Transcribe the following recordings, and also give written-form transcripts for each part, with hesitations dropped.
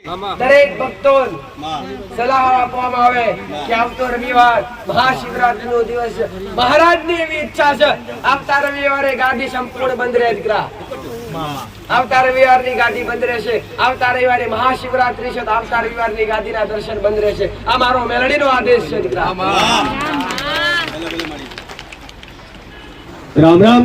દરેક ભક્તો સલાહ આપવામાં આવે કે આવતો રવિવાર મહાશિવરાત્રીનો દિવસ મહારાજની એવી ઈચ્છા છે આવતા રવિવારે ગાદી સંપૂર્ણ બંધ રહે દીકરા આવતા રવિવારની ગાદી બંધ રહેશે આવતા રવિવારે મહાશિવરાત્રી છે તો આવતા રવિવારની ગાદીના દર્શન બંધ રહેશે આ મારો મેલડીનો આદેશ છે દીકરા રામ રામ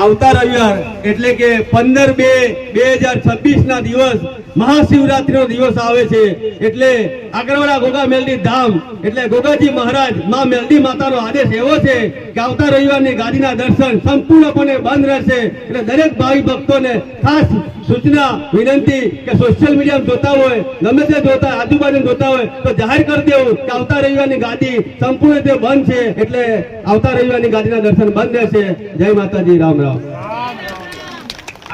આવતા રવિવાર એટલે કે 15/2/2026 ના દિવસ મહાશિવરાત્રીનો દિવસ આવે છે એટલે આગળવાળા ગોગા મેલડી ધામ એટલે ગોગાજી મહારાજ માં મેલડી માતાનો આદેશ એવો છે કે આવતા રવિવારની ગાદીના દર્શન સંપૂર્ણપણે બંધ રહેશે એટલે દરેક ભાવિ ભક્તોને ખાસ સૂચના વિનંતી કે સોશિયલ મીડિયા જોતા હોય ગમે તે જોતા આજુબાજુ જોતા હોય તો જાહેર કરી દેવું કે આવતા રવિવારની ગાદી સંપૂર્ણ રીતે બંધ છે એટલે આવતા રવિવારની ગાદીના દર્શન બંધ રહેશે જય માતાજી રામ રામ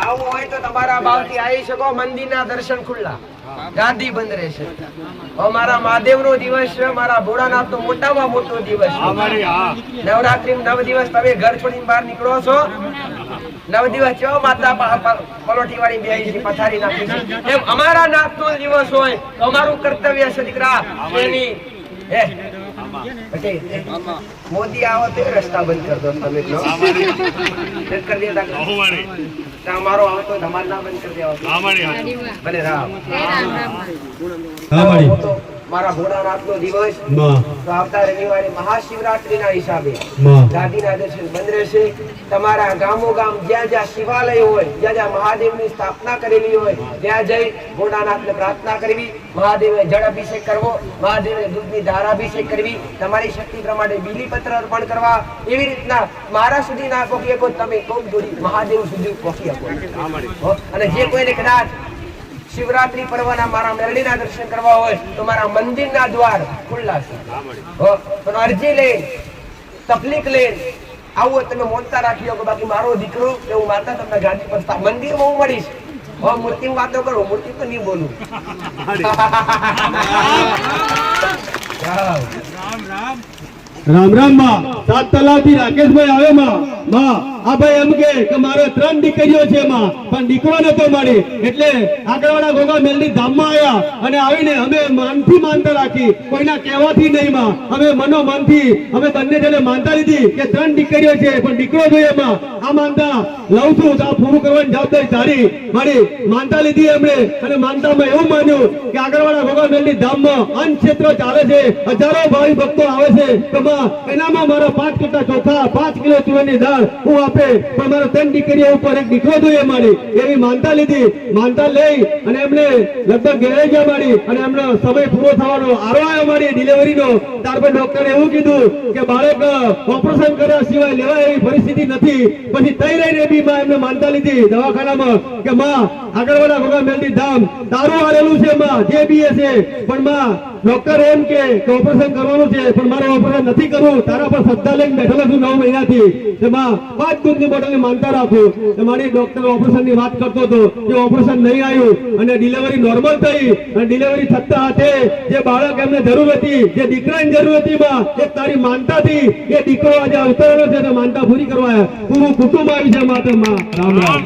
આવું હોય તો તમારા ભાવથી આવી શકો મંદિરના દર્શન ખુલ્લા ગાદી બંધ રહેશે મારા મહાદેવનો દિવસ છે મારા ભોળાનાથનો મોટામાં મોટો દિવસ નવરાત્રી 9 દિવસ તમે ઘર છોડીને બહાર નીકળો છો 9 દિવસ કેવો માતા પલોઠી વાળી બેહી છે પથારી નાખી છે એમ અમારા નાથનો દિવસ હોય તો અમારું કર્તવ્ય છે દીકરા એની મોદી આવો તો રસ્તા બંધ કરી દો તમે કરી દેતા અમારો આવતો તમારે ના બંધ કરી દેવા ભલે રામ મારા ભોળાનાથનો દિવસ તો આવતા રવિવારે મહાશિવરાત્રીના હિસાબે ગાદીના દર્શન બંધ રહેશે તમારા ગામો ગામ જ્યાં જ્યાં શિવાલય હોય જ્યાં જ્યાં મહાદેવની સ્થાપના કરેલી હોય ત્યાં જઈ ભોળાનાથને પ્રાર્થના કરવી મહાદેવને જળ અભિષેક કરવો મહાદેવને દૂધની ધારાભિષેક કરવી તમારી શક્તિ પ્રમાણે બીલીપત્ર અર્પણ કરવા એવી રીતના મારા સુધી ના પહોંચી શકો તમે કોક જોડી મહાદેવ સુધી પહોંચી શકો અને જે કોઈને કદાચ શિવરાત્રી પર્વના મારા મેરડીના દર્શન કરવા હોય તો મારા મંદિરના દ્વાર ખુલ્લા છે પણ અરજી લે તકલીફ લે આવું તમે મોનતા રાખી શકો બાકી મારો દીકરો કે હું માતા તમને ગાદી પર મંદિરમાં હું મળીશ મૂર્તિની વાતો કરું મૂર્તિ તો નહીં બોલું રામ રામ માં 7 તલાવથી રાકેશભાઈ આવે માં આ ભાઈ એમ કે મારે 3 દીકરીઓ છે માં પણ દીકરો નતો મળી એટલે આગળવાળા ગોગા મેલડી ધામમાં આવ્યા અને આવીને અમે મનથી માનતા રાખી કોઈના કહેવાથી નહીં માં અમે મનોમનથી અમે બંને જણે માનતા લીધી કે 3 દીકરીઓ છે પણ દીકરો જોઈએ માં આ માનતા લઉં છું તો આ પૂરું કરવાની જવાબદારી તારી મારી માનતા લીધી એમણે અને માનતામાં એવું માન્યું કે આગળવાળા ગોગા મેલડી ધામમાં અન્ન ક્ષેત્ર ચાલે છે હજારો ભાવિ ભક્તો આવે છે એનામાં મારા 5 કટ્ટા ચોખા 5 કિલો તુવેરની દાળ હું આપે પણ મારા 3 દીકરીઓ ઉપર એક દીકરો જોઈએ મારી એવી માનતા લીધી માનતા લઈ અને એમને લગભગ ઘેરાઈ ગયા મારી અને એમનો સમય પૂરો થવાનો આરો આવ્યો મારી ડિલિવરીનો ત્યારબાદ ડોક્ટરે એવું કીધું કે બાળક ઓપરેશન કર્યા સિવાય લેવાય એવી પરિસ્થિતિ નથી પછી તઈ રહીને બી માં એમને માનતા લીધી દવાખાનામાં કે માં આગળવાળા ગોગા મેલડી ધામ તારું હાલેલું છે માં જે બી છે પણ માં ડોક્ટર એમ કે ઓપરેશન કરવાનું છે પણ મારે ઓપરેશન નથી કરવું તારા પર શ્રદ્ધા લઈને બેઠેલો છું 9 મહિનાથી તેમાં 5 દૂધની બોટલની માનતા રાખું મારી ડોક્ટર ઓપરેશનની વાત કરતો હતો કે ઓપરેશન નહીં આવ્યું અને ડિલિવરી નોર્મલ થઈ અને ડિલિવરી થતા હાથે જે બાળક એમને જરૂર હતી જે દીકરાની જરૂર હતી માં એ તારી માનતાથી એ દીકરો આજે અવતરેલો છે તો માનતા પૂરી કરવા પૂરું કુટુંબ આવી છે માતા માં રામ રામ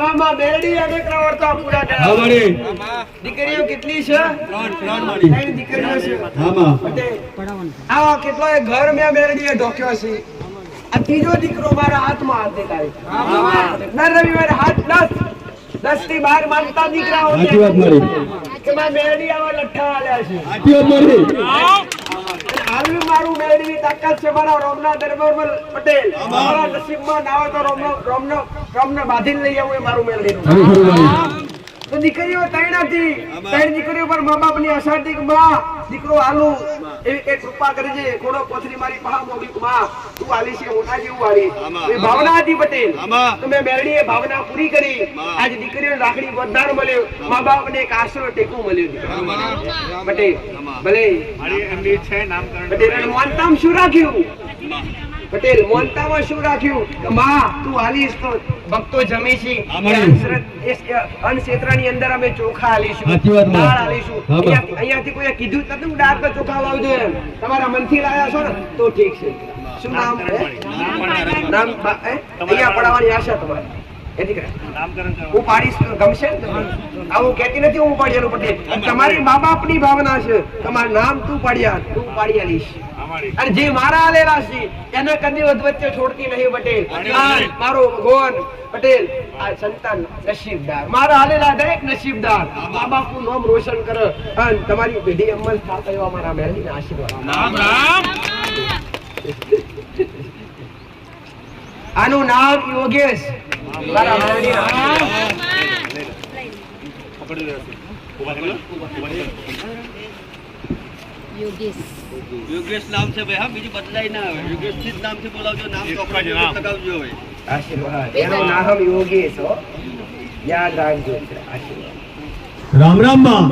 આમાં મેલડી અનેક વર્તા પૂરા કરાવે દીકરીઓ કેટલી છે 3 દીકરીઓ છે આ કેટલો ઘર મે મેલડીએ ઢોક્યો છે આ ત્રીજો દીકરો મારા હાથમાં હાથ દેખાય દર રવિવારે હાથ 10 થી 12 માનતા દીકરા હોય સાચી વાત મારી કે માં મેલડી આવા લઠ્ઠા આલ્યા છે સાચી વાત મારી હાલવી મારું મેળવી તાકાત છે મારા રોમના દરબાર પટેલ મારા નસીબમાં ના હોય તો રોમનો બાંધીને લઈ આવું એ મારું મેળવીનું તો દીકરીઓ 3 હતી 3 દીકરીઓ પર મા બાપની અસારથી કે માં દીકરો હાલું એવી કઈ કૃપા કરજે થોડો પોથરી મારી પહા મોગી માં તું હાલી છે મોટા જેવું હાલી એ ભાવના હતી પટેલ તો મેં મેળવીએ ભાવના પૂરી કરી આજ દીકરીઓ રાખડી વરદાન મળ્યો મા બાપને એક આશરો ટેકવું મળ્યું પટેલ ભલે એમની છે નામકરણ પટેલ મોનતામાં શું રાખ્યું પટેલ મોનતામાં શું રાખ્યું કે માં તું હાલીશ તો ભક્તો જમી છે અન્ન ક્ષેત્રની અંદર અમે ચોખા હાલીશું દાળ હાલીશું અહીંયાથી કોઈ કીધું નતું દાળ પર ચોખા લાવજો એમ તમારા મનથી લાયા છો ને તો ઠીક છે શું નામ નામ અહીંયા પડાવવાની આશા તમારી એ દીકરા હું પાડીશ તો ગમશે ને તમને? આવું કહેતી નથી હું પાડિયાનું પટેલ. તમારી મા બાપની ભાવના છે, તમારું નામ તું પાડિયા, તું પાડિયાલીશ. અને જે મારા આલેલા છે એને કદી વચ્ચે છોડતી નહીં પટેલ. આ મારો ભગવાન પટેલ, આ સંતાન નસીબદાર, મારા હાલેલા દરેક નસીબદાર મા બાપનું નામ રોશન કરે અને તમારી પેઢી અમલ થતા એવા મારા મહેરબાન આશીર્વાદ. આનું નામ યોગેશ. મારા મહેરબાન યોગેશ નામ છે ભાઈ. હા, બીજું બદલાય ના આવે. યોગેશ થી જ નામ થી બોલાવજો. નામ ચોપડી લગાવજો હવે. આશીર્વાદ. એનું નામ યોગેશ હો, યાદ રાખજો. આશીર્વાદ. રામ રામ માં.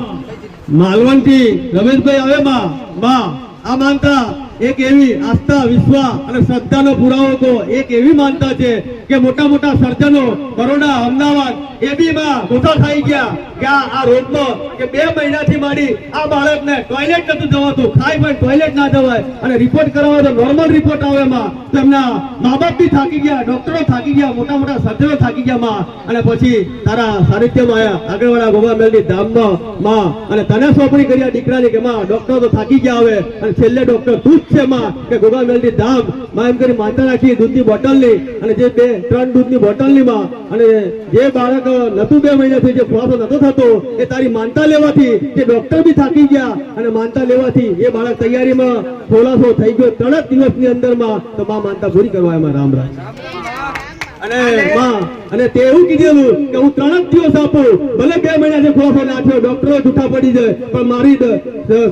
માલવણ થી રમેશભાઈ આવે માં આ માનતા એક એવી આસ્થા, વિશ્વાસ અને શ્રદ્ધાનો પુરાવો તો એક એવી માનતા છે કે મોટા મોટા સર્જનો બરોડા, અમદાવાદ એ બી માં ગોથા થઈ ગયા કે આ રોગમાં કે 2 મહિનાથી માંડી આ બાળકને ટોયલેટ નતું જવાતું, ખાઈ પણ ટોયલેટ ના જવાય અને રિપોર્ટ કરાવવા તો નોર્મલ રિપોર્ટ આવે માં. તો એમના મા બાપ બી થાકી ગયા, ડોક્ટરો થાકી ગયા, મોટા મોટા સર્જનો થાકી ગયા માં. અને પછી તારા સાનિધ્યમાં આયા આગળવાળા ગોગામેલની ધામમાં માં અને તને સોંપણી કર્યા દીકરાની કે માં ડોક્ટર તો થાકી ગયા હવે અને છેલ્લે ડોક્ટર તું જ છે માં કે ગોગામેલની ધામ માં એમ કરી માનતા રાખી દૂધની બોટલની અને જે 2-3 દૂધની બોટલની માં. અને જે બાળક નતું 2 મહિનાથી જે ખુલાસો નતો થતો એ તારી માનતા લેવાથી જે ડોક્ટર બી થાકી ગયા અને માનતા લેવાથી એ બાળક તૈયારીમાં ખુલાસો થઈ ગયો 3 દિવસની અંદરમાં. તો માં માનતા પૂરી કરવા એમાં રામ રામ. અને માં અને તે એવું કીધેલું કે હું 3 દિવસ આપું, ભલે 2 મહિનાથી ખુલાસો નાખ્યો, ડોક્ટરો જૂઠા પડી જાય પણ મારી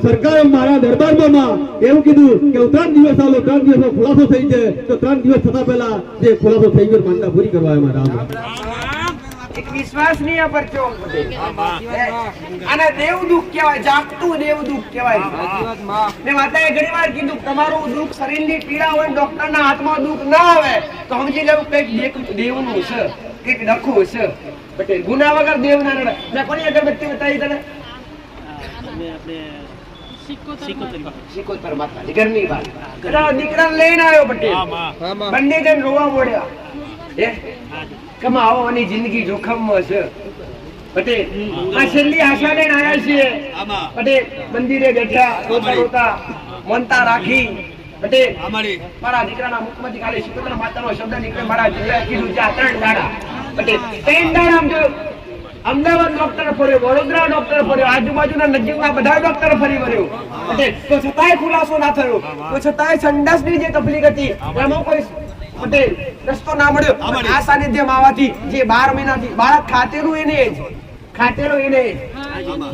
સરકાર મારા દરબારમાં માં એવું કીધું કે હું 3 દિવસ આલો, 3 દિવસનો ખુલાસો થઈ જાય. તો 3 દિવસ થતા પહેલા જે ખુલાસો થઈ ગયો માનતા પૂરી કરવા એમાં રામ રામ. એક વિશ્વાસનીય પરચો પટેલ. અને દેવદુખ કહેવાય, જાગતું દેવદુખ કહેવાય. મેં માતાએ ઘણીવાર કીધું તમારું દુઃખ શરીરની પીડા હોય, ડોક્ટરના હાથમાં દુઃખ ના આવે તો સમજી લેવું કંઈક દેવનું છે, કંઈક ડખું છે પટેલ. ગુના વગર દેવ ના નડે. મેં કોની અગરબત્તી બતાવી તને? સિકોતર માતાજી ઘરની વાત. દીકરાને લઈને આવ્યો પટેલ, બંને જણ રોવા મોડ્યા. કમાવાની જિંદગી જોખમમાં છે પટેલ. આ છેલ્લી આશા લઈને આવ્યા છીએ પટેલ. મંદિરે બેઠા રોતા રોતા મનતા રાખી પટેલ. મારા દીકરાના મુખમાંથી ખાલી શીતળ માતાનો શબ્દ નીકળે. મારા દીકરાએ કીધું કે આ 3 દાડા પટેલ, 3 દાડા આમ જો અમદાવાદ ડોક્ટર ફર્યો, વડોદરા ડોક્ટર ફર્યો, આજુબાજુના નજીકના બધા ડોક્ટર ફરી વર્યો પટેલ. તો છતાંય ખુલાસો ના થયો, તો છતાંય સંડાસની જે તકલીફ હતી એમાં કોઈ પટેલ રસ્તો ના મળ્યો. આ સાનિધ્યમાં આવવાથી જે 12 મહિનાથી બાળક ખાતેલું એને જ ખાતેલું એને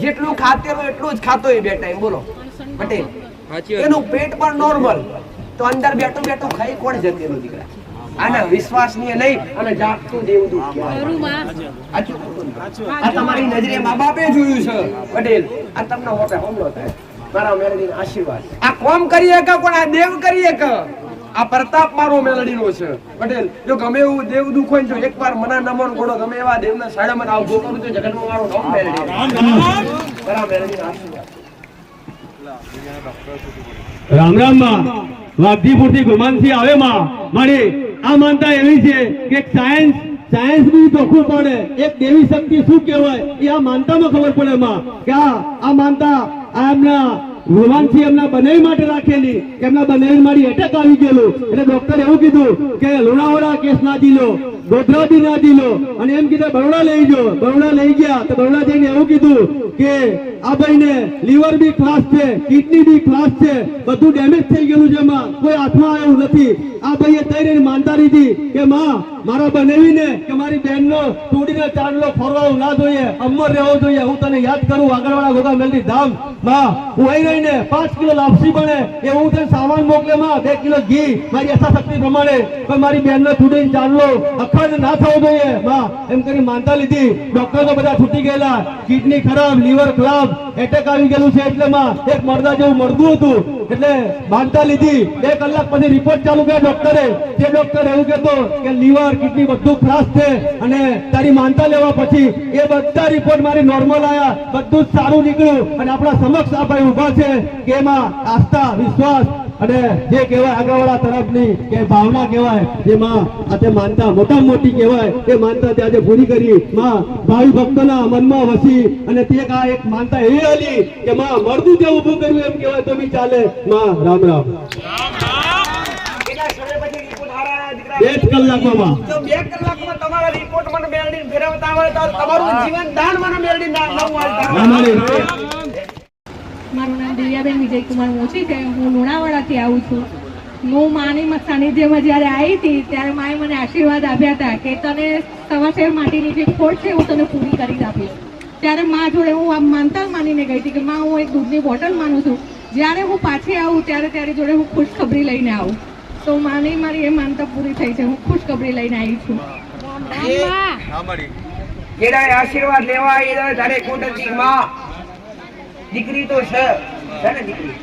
જેટલું ખાતેલું એટલું જ ખાતો એ 2 ટાઈમ. બોલો પટેલ, એનું પેટ પણ નોર્મલ. તો અંદર બેઠું બેઠું ખાઈ કોણ જતેલું દીકરા? આને વિશ્વાસનીય નહીં અને જાગતું દેવદૂત કહેવાય. આ તમારી નજરે મા બાપે જોયું છે પટેલ. આ તમને હોટે હુમલો થાય. મારા મેલડીના આશીર્વાદ. આ કોમ કરીએ કે કોણ? આ દેવ કરીએ કે? આ પ્રતાપ મારો મેલડીનો છે પટેલ. જો ગમે એવું દેવ દુખ હોય જો એકવાર મના નમન ગોળો ગમે એવા દેવના સાડા મને આવજો કરું તો જગતમાં મારો નામ મેલડી. મારા મેલડીના આશીર્વાદ. રામ રામ માં. વાઘજીપુર થી ગુમાનથી આવે માં મારી આ માનતા એવી છે કે સાયન્સ બી ચોખ્ખું પડે એક દેવી શક્તિ શું કહેવાય એ આ માનતામાં ખબર પડે માં. કે આ માનતા આ એમના ભગવાનથી એમના બનાવી માટે રાખેલી કે એમના બનાવી મારી એટેક આવી ગયેલું એટલે ડોક્ટર એવું કીધું કે લુણાવાડા કેસ ના દીલો, ગોધરા બી ના દીલો અને એમ કીધું બરોડા લઈ ગયો. બરોડા લઈ ગયા તો બરોડા જઈને એવું કીધું કે આ ભાઈને લીવર બી ક્લાસ છે, કિડની બી ક્લાસ છે, બધું ડેમેજ થઈ ગયેલું છે માં, કોઈ હાથમાં આવ્યું નથી. આ ભાઈએ તઈને માનતા લીધી કે માં મારા બનાવીને કે મારી બહેનનો તોડીને ચાંદલો ફરવાનું ના જોઈએ, અમર રહેવો જોઈએ. હું તને યાદ કરું આગળવાળા ગોગામેલની ધામ માં હું અહીં રહીને 5 કિલો લાપસી બને એ હું તને સામાન મોકલે માં, 2 કિલો ઘી મારી યથાશક્તિ પ્રમાણે. પણ મારી બહેનનો તોડીને ચાંદલો અખંડ ના થવો જોઈએ માં એમ કરી માનતા લીધી. ડોક્ટર તો બધા છૂટી ગયેલા, કિડની ખરાબ, લીવર ખરાબ, એટેક આવી ગયેલું છે એટલે માં એક મરદા જેવું મરદું હતું એટલે માનતા લીધી. 2 કલાક પછી રિપોર્ટ ચાલુ કર્યા ડોક્ટરે. જે ડોક્ટર એવું કહેતો કે લીવર કિડની બધું ખરાબ છે અને તારી માનતા લેવા પછી એ બધા રિપોર્ટ મારી નોર્મલ આવ્યા, બધું જ સારું નીકળ્યું અને આપણા સમક્ષ આ ભાઈ ઉભા છે કે એમાં આસ્થા, વિશ્વાસ અને જે કહેવાય આગળવાળા તરફની કે ભાવના કહેવાય, જે માં આજે માનતા મોટામાં મોટી કહેવાય, એ માનતા તે આજે પૂરી કરી. માં ભાવિ ભક્તોના મનમાં વસી અને તે એક માનતા એ હતી કે માં મળતું ત્યાં ઊભું કર્યું એમ કહેવાય તો બી ચાલે. માં રામ રામ. કેટલા સમય પછી રિપોર્ટ હારા આયા દીકરા? 2 કલાકમાં માં. જો 2 કલાકમાં તમારા રિપોર્ટ મને મેળવીને ફેરવતા હોય તો તમારું જીવન દાન મને મેળવીને નવું હાલતા. મારું નામ દિવ્યાબેન વિજયકુમાર મોચી છે. હું લુણાવાડાથી આવું છું. હું માની સાનિધ્યમાં જ્યારે આવી હતી ત્યારે માએ મને આશીર્વાદ આપ્યા હતા કે તને સવાશેર માટીની જે ખોટ છે હું તને પૂરી કરી આપીશ. ત્યારે મા જોડે હું આમ માનતા માનીને ગઈ હતી કે માં હું એક દૂધની બોટલ માનું છું. જ્યારે હું પાછી આવું ત્યારે ત્યારે જોડે હું ખુશખબરી લઈને આવું. તો માની મારી એ માનતા પૂરી થઈ છે. હું ખુશખબરી લઈને આવી છું. જેડાએ આશીર્વાદ લેવા એ તારે ખોટ હતી. માં દીકરી તો છે ને દીકરી.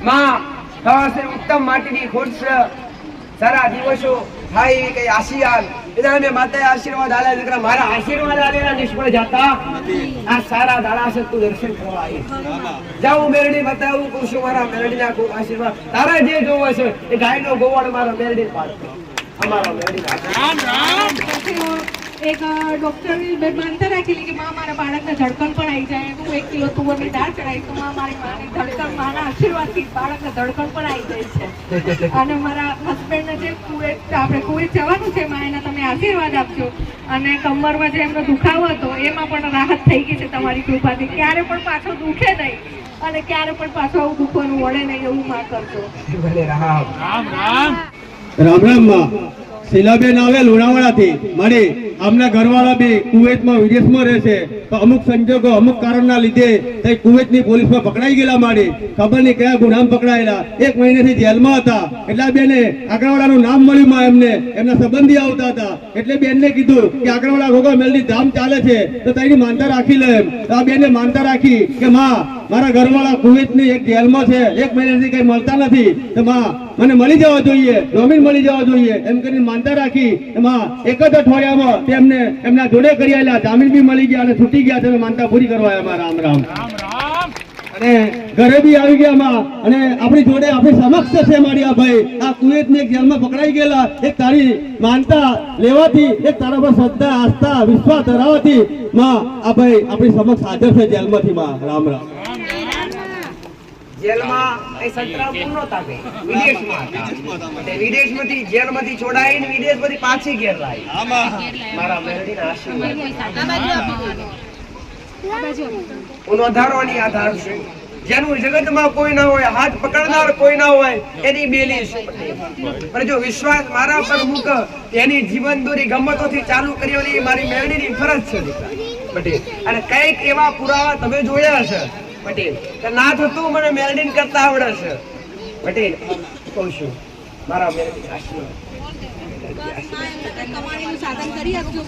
માં સવાસે ઉત્તમ માટીની ખોટ છે. સારા દિવસો થાય એવી કઈ આશીર્વાદ એના મેં માતાએ આશીર્વાદ આલ્યા દીકરા. મારા આશીર્વાદ આલેલા નિષ્ફળ જતા આ સારા દાડા છે. તું દર્શન કરવા આવી જાઉં મેરડી બતાવું કહું છું મારા મેરડીના ખૂબ આશીર્વાદ. તારે જે જોવો છે એ ગાયનો ગોવાળ મારા મેરડી પાડતો. અમારા મેરડી એક ડોક્ટર માનતા રાખેલી કે માં મારા બાળકને ધડકન પણ આવી જાય. હું 1 કિલો તુવરની દાળ ચડાવી તો મારી માની ધડકન માના આશીર્વાદથી બાળકને ધડકન પણ આવી જાય છે. અને મારા હસબન્ડને જે આપણે કુવેત જવાનું છે માં એના તમે આશીર્વાદ આપજો. અને કમરમાં જે એમનો દુખાવો હતો એમાં પણ રાહત થઈ ગઈ છે તમારી કૃપાથી. ક્યારે પણ પાછો દુખે નહીં અને ક્યારે પણ પાછો આવું દુખવાનું વળે નહીં એવું માં કરજો. રામ રામ માં. શીલાબેન આવે લુણાવાડાથી મળી. આમના ઘરવાળા બી કુવેતમાં વિદેશમાં રહે છે, તો અમુક સંજોગો અમુક કારણના લીધે તે કુવેતની પોલીસમાં પકડાઈ ગયેલા માડી. ખબર નહીં કયા ગુનામાં પકડાયેલા. 1 મહિનાથી જેલમાં હતા. એટલે બેને આગળવાળાનું નામ મળ્યું માં એમને. એમના સંબંધી આવતા હતા એટલે બેનને કીધું કે આગળવાળા ગોગા મેલની ધામ ચાલે છે તો તેની માનતા રાખી લે એમ. તો આ બેને માનતા રાખી કે માં મારા ઘરવાળા કુવેતની એક જેલમાં છે, 1 મહિનાથી કઈ મળતા નથી, તો માં મને મળી જવા જોઈએ, નોમિન મળી જવા જોઈએ એમ કરીને માનતા રાખી. એમાં 1 જ અઠવાડિયામાં તેમને એમના જોડે કરી આવેલા, જામીન બી મળી ગયા અને છૂટી ગયા છે. માનતા પૂરી કરવા આવ્યા. રામ રામ. અને ઘરે બી આવી ગયા માં. અને આપણી જોડે આપણી સમક્ષ છે મારી આ ભાઈ આ કુવેતની એક જેલમાં પકડાઈ ગયેલા. એક તારી માનતા લેવાથી, એક તારા પર શ્રદ્ધા આસ્થા વિશ્વાસ ધરાવવાથી માં આ ભાઈ આપણી સમક્ષ હાજર છે જેલમાંથી. માં રામ રામ. જેલમાં એ સંતરામપુર નહોતા ગઈ, વિદેશમાં હતા. એટલે વિદેશમાંથી જેલમાંથી છોડાઈને વિદેશમાંથી પાછી ઘેર લાવી. મારા મેરડીના આશીર્વાદ. હું વધારવાની આધાર છું. જેનું જગતમાં કોઈ ના હોય, હાથ પકડનાર કોઈ ના હોય એની બેલી છે. પણ જો વિશ્વાસ મારા પર મૂક એની જીવન દોરી ગમતોથી ચાલુ કરી મારી મેરડીની ફરજ છે પટેલ. અને કઈક એવા પુરાવા તમે જોયા છે પટેલ કે ના થતું મને મેરડીન કરતા આવડે છે પટેલ. કહું છું મારા મેરડી આશીર્વાદ. કમાણીનું સાધન કરી આપજો.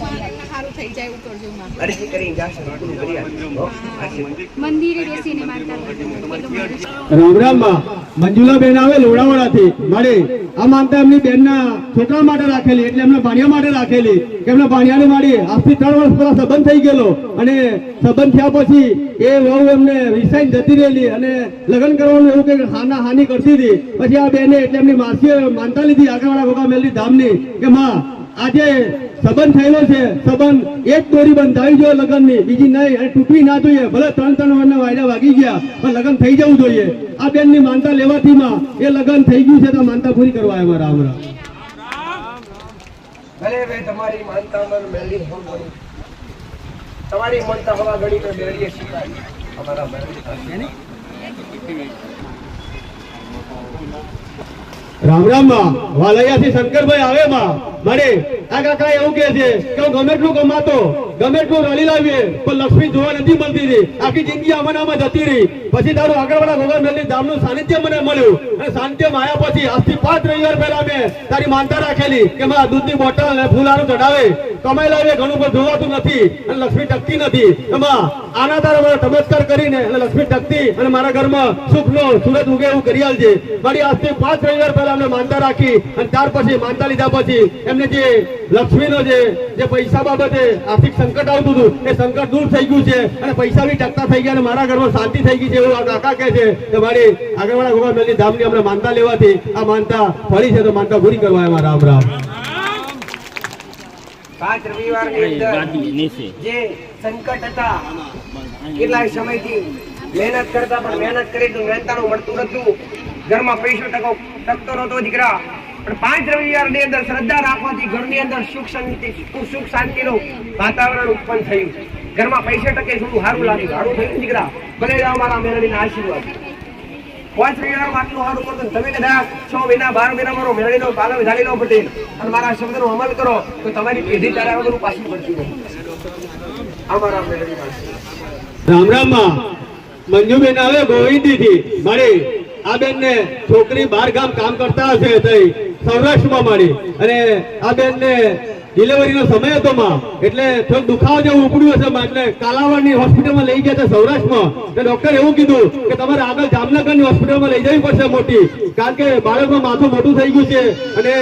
સારું થઈ જાય એવું કરજો. અરજી કરીને જાશે પૂરું કરી આપજો. મંદિરે બેસીને માનતા રામ રામ માં. મંજુલાબેન આવે લુણાવાડાથી મળી. આ માનતા એમની બેનના છોકરા માટે રાખેલી, એટલે એમના ભાણિયા માટે રાખેલી કે એમના ભાણિયાને મારી આજથી 3 વર્ષ પહેલા સંબંધ થઈ ગયેલો. અને સંબંધ થયા પછી એ વહુ એમને વિસાઈને જતી રહેલી અને લગ્ન કરવાનું એવું કે હાની કરતી હતી. પછી આ બેને એટલે એમની માસીએ માનતા લીધી આગળવાળા ગોગા મેલની ધામની કે માં આજે સંબંધ થયેલો છે, સંબંધ એક દોરી બંધાવી જોઈએ લગ્નની, બીજી નહીં, અને તૂટવી ના જોઈએ. ભલે 3 વર્ષના વાયદા વાગી ગયા પણ લગ્ન થઈ જવું જોઈએ. આ બેનની માનતા લેવાથી માં એ લગ્ન થઈ ગયું છે તો માનતા પૂરી કરવા આવ્યા. રામ રામ. ભલે ભાઈ તમારી માનતા મને મેળવી તમારી માનતા હવા ઘડી તો મેળવીએ શીખાય. અમારા મેળવી રામ રામ માં. વાલૈયાથી શંકરભાઈ આવે માં મળે. આ કાકા એવું કે છે કે હું ગમે એટલું કમાતો, ગમે એટલું રળી લાવીએ પણ લક્ષ્મી જોવા નથી મળતી રહી. આખી જિંદગી આમાં જતી રહી. પછી તારું આગળવાળા ગોગા મેલની ધામનું સાનિધ્ય મને મળ્યું. અને સાનિધ્ય આવ્યા પછી આજથી 5 રવિવાર પહેલા મેં તારી માનતા રાખેલી કે મારા દૂધની બોટલ અને ફૂલાનું ચડાવે કમાઈ લાવીએ ઘણું પણ જોવાતું નથી અને લક્ષ્મી ટકતી નથી. એમાં આના તારા મારા ચમત્કાર કરીને અને લક્ષ્મી ટકતી અને મારા ઘરમાં સુખનો સુરત ઉગે એવું કરી આલજે. મારી આજથી 5 રવિવાર પહેલા પહેલા અમને માનતા રાખી અને ત્યાર પછી માનતા લીધા પછી એમને જે લક્ષ્મીનો જે પૈસા બાબતે આર્થિક સંકટ આવતું હતું એ સંકટ દૂર થઈ ગયું છે અને પૈસા બી ટકતા થઈ ગયા અને મારા ઘરમાં શાંતિ થઈ ગઈ છે એવું આ કાકા કહે છે કે મારી આગળવાળા ગોગા મેલની ધામની અમને માનતા લેવાથી આ માનતા ફળી છે તો માનતા પૂરી કરવા એમાં રામ રામ. 5 રવિવારની અંદર જે સંકટ હતા કેટલાય સમયથી મહેનત કરતા પણ મહેનત કરી તો મહેનતાનું મળતું નતું, ઘરમાં પૈસો ટકતો નતો દીકરા, પણ 5 રવિવારની અંદર શ્રદ્ધા રાખવાથી ઘરની અંદર સુખ શાંતિનું વાતાવરણ ઉત્પન્ન થયું. ઘરમાં પૈસા ટકે થોડું સારું લાગ્યું, સારું થયું દીકરા. ભલે અમારા મેળવીના આશીર્વાદ 5 રવિવારમાં આટલું સારું કરતો તમે કદાચ 6 મહિના 12 મહિના મારો મેળવીનો પાલવ ઝાલી લો પટેલ અને મારા શબ્દનો અમલ કરો તો તમારી પેઢી તારા વગર પાછી પડતી નહીં. અમારા મેળવીના રામ રામ માં મંજુબેન આવે ગોવિંદી થી મારી આ બેન ને છોકરી 12 ગામ કામ કરતા હશે તઈ સૌરાષ્ટ્રમાં મારી અને આ બેન ને ડિલિવરીનો સમય હતો માં એટલે થોડું દુખાવો જેવું ઉપડ્યું હશે માં એટલે કાલાવાડની હોસ્પિટલમાં લઈ ગયા હતા સૌરાષ્ટ્રમાં. તો ડોક્ટરે એવું કીધું કે તમારે આગળ જામનગરની હોસ્પિટલમાં લઈ જવી પડશે મોટી, કારણ કે બાળકનું માથું મોટું થઈ ગયું છે અને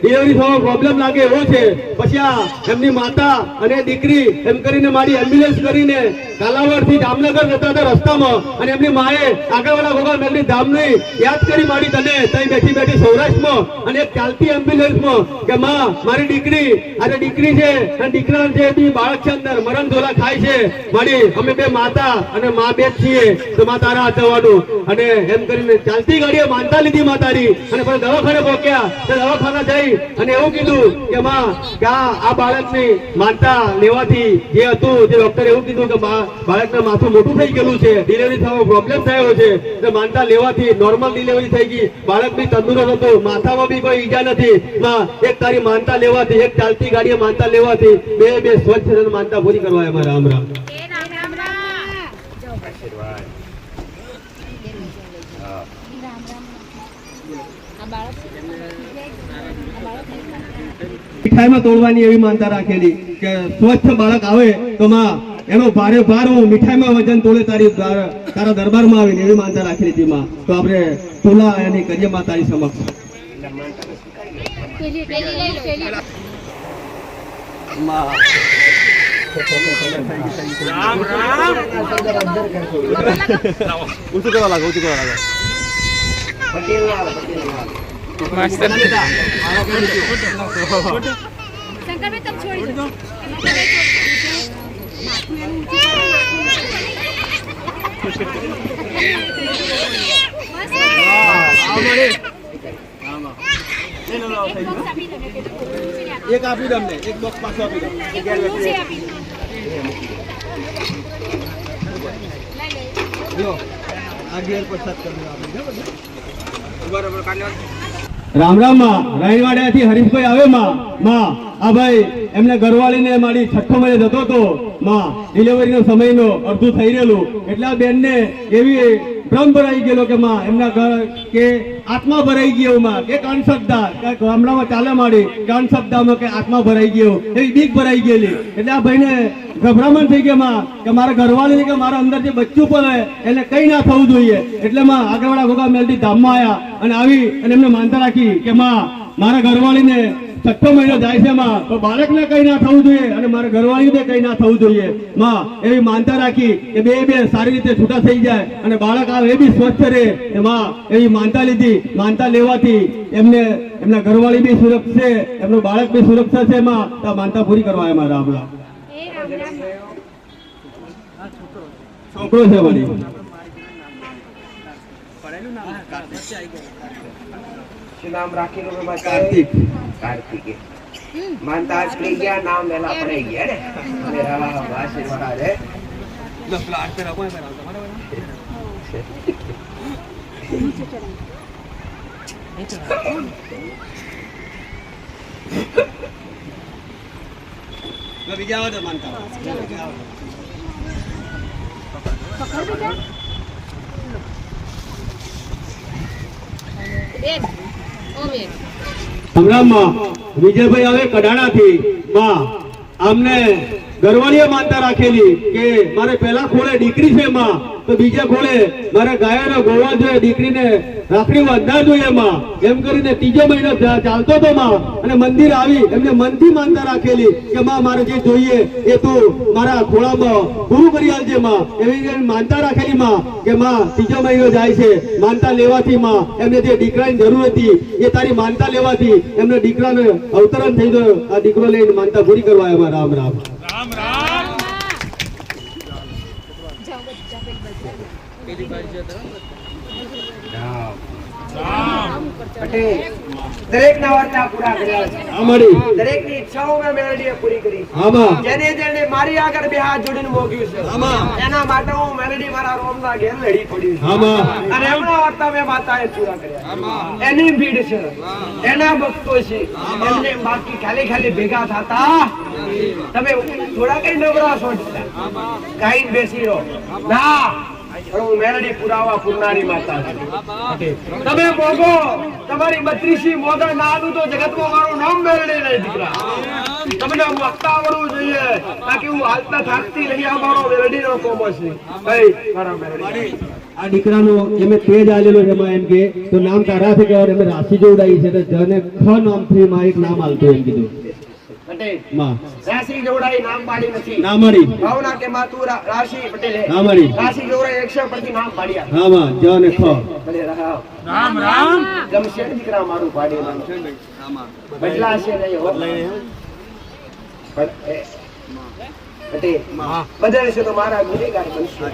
ડિલિવરી થવામાં પ્રોબ્લેમ લાગે એવો છે. પછી આ એમની માતા અને દીકરી એમ કરીને મારી એમ્બ્યુલન્સ કરીને કાલાવાડથી જામનગર જતા હતા રસ્તામાં અને એમની માએ આગળવાળા ગોગા મેલની ધામની યાદ કરી મારી તને તઈ બેઠી બેઠી સૌરાષ્ટ્રમાં અને એક ચાલતી એમ્બ્યુલન્સમાં કે માં મારી દીકરી આજે દીકરી છે અને દીકરા છે બી બાળક છે અંદર મરણ ઝોલા ખાય છે મારી અમે બે માતા અને મા બે છીએ તો મા તારા હાથવાનું અને એમ કરીને ચાલતી ગાડીએ માનતા લીધી માતારી અને પછી દવાખાને પહોંચ્યા તો દવાખાના જઈ અને એવું કીધું કે માં કે આ બાળકની માનતા લેવાથી જે હતું જે ડોક્ટરે એવું કીધું કે બાળકને માથું મોટું થઈ ગયેલું છે, ડિલિવરી થવામાં પ્રોબ્લેમ થયો છે તો માનતા લેવાથી નોર્મલ ડિલિવરી થઈ ગઈ, બાળક બી તંદુરસ્ત હતું, માથામાં બી કોઈ ઈજા નથી. માં એક તારી માનતા લેવાથી એક ચાલતી ગાડીએ માનતા લેવાથી બે સ્વચ્છ માનતા પૂરી કરવા એમાં રામ રામ. મીઠાઈમાં તોડવાની એવી માનતા રાખેલી કે સ્વચ્છ બાળક આવે તો માં એનો ભારે ભાર હું મીઠાઈમાં વજન તોડે તારા દરબારમાં આવીને એવી માનતા રાખેલી હતી માં. તો આપણે તોલા એની કરીએ માં તારી સમક્ષ. ઊંચું કરવા લાગો શંકરભાઈ તમે છોડી દો એક આપી દો અમને, એક બોક્સ પાછો આપી દો. લો આ ગેર પ્રસાદ કરી રામ રામ માં રાયવાડિયાથી હરીશભાઈ આવે માં આ ભાઈ એમને ઘરવાળીને મારી 6 મહિને જતો હતો માં ડિલિવરીનો સમયનો અડધું થઈ રહેલું એટલે આ બેનને એવી ભ્રમ ભરાઈ ગયેલો કે માં એમના ઘર કે આત્મા ભરાઈ ગયો માં કે અંધશ્રદ્ધા કે ગામડામાં ચાલે માડી કે અંધશ્રદ્ધામાં કે આત્મા ભરાઈ ગયો એવી બીક ભરાઈ ગયેલી એટલે આ ભાઈને ગભરામણ થઈ ગયા માં કે મારા ઘરવાળી કે મારા અંદર જે બચ્ચું પડે એને કઈ ના થવું જોઈએ. એટલે માં આગળવાળા ગોગા મેલડી ધામમાં આવ્યા અને આવી અને એમને માનતા રાખી કે માં મારા ઘરવાળીને 6 મહિનો જાય છે માં તો બાળકને કઈ ના થવું જોઈએ અને મારા ઘરવાળીને કઈ ના થવું જોઈએ. માં એવી માનતા રાખી કે બે સારી રીતે છૂટા થઈ જાય અને બાળક આવે એ બી સ્વસ્થ રહે. માં એવી માનતા લીધી, માનતા લેવાથી એમને એમના ઘરવાળી બી સુરક્ષિત છે, એમનું બાળક બી સુરક્ષિત છે. માં તો માનતા પૂરી કરવા એમાં રામ રામ. છોકરો છે વળી શું નામ રાખેલું મેં કાર્તિક. કાર્તિક માનતા આજ કરી ગયા નામ વેલા પડાઈ ગયા ને અને રાહ આશીર્વાદ રે બીજા આવે તો માનતા હમણાં વિજયભાઈ આવે કડાણાથી માં અમને ઘરવાળીએ માનતા રાખેલી કે મારે પહેલા ખોળે દીકરી છે માં, તો બીજા ખોળે મારે ગાયોને ગોળવા જોઈએ, દીકરીને રાખડી બાંધવા જોઈએ માં, એમ કરીને ત્રીજો મહિનો ચાલતો હતો માં. અને મંદિર આવી એમને મનથી માનતા રાખેલી કે માં મારે જે જોઈએ એ તું મારા ખોળામાં પૂરું કરી આલજે માં. એવી માનતા રાખેલી માં કે માં ત્રીજો મહિનો જાય છે, માનતા લેવાથી માં એમને જે દીકરાની જરૂર હતી એ તારી માનતા લેવાથી એમને દીકરાને અવતરણ થઈ ગયો. આ દીકરો લઈને માનતા પૂરી કરવા આવ્યા. રામ રામ. દરેક ના વાર્તા પૂરા કર્યા છે. અમારી દરેક ની ઈચ્છાઓ મેં મેલડીએ પૂરી કરી છે. આમાં જેને જેને મારી આગળ બે હાથ જોડીને મોગ્યું છે, એના માટે હું મેલડી મારા રોમના ઘેર લડી પડી છે. આમાં અને એમના વાર્તા મેં માતાએ પૂરા કર્યા. એની ભીડ છે, એના ભક્તો છે, એમને બાકી ખાલી ખાલી ભેગા થતા તમે થોડા કઈ નબળા છો, કઈ બેસી રહો ના. પણ હું મેલડી પુરાવા પૂરનારી માતા છું. તમે મોગો તમારી 32 મોગા ના આલું તો જગતમાં મારું નામ મેલડી નહીં દીકરા. તમને વક્તા આવડવું જોઈએ, તાકી હું હાલતા થાકતી લઈ અમારો મેલડીનો કોમો છે. ભાઈ મારા મેલડી આ દીકરાનો એમે તેજ આલેલો છે માં, એમ કે તો નામ તારાથી કહેવાય. એમે રાશિ જોડાઈ છે તો જને ખ નામથી માં એક નામ આલતું એમ કીધું માં. રાશિ જોડાઈ નામ પાડી નથી. ના મારી ભાવના કે માં તું રાશિ પટેલ હે. ના મારી રાશિ જોડાઈ 100 પરથી નામ પાડ્યા. હા માં જને ખ. ભલે રામ રામ. ગમશે ને દીકરા મારું પાડેલું બદલાશે નહીં હો. પણ એ પટેલ બદલશે તો મારા ગુનેગાર બનશે.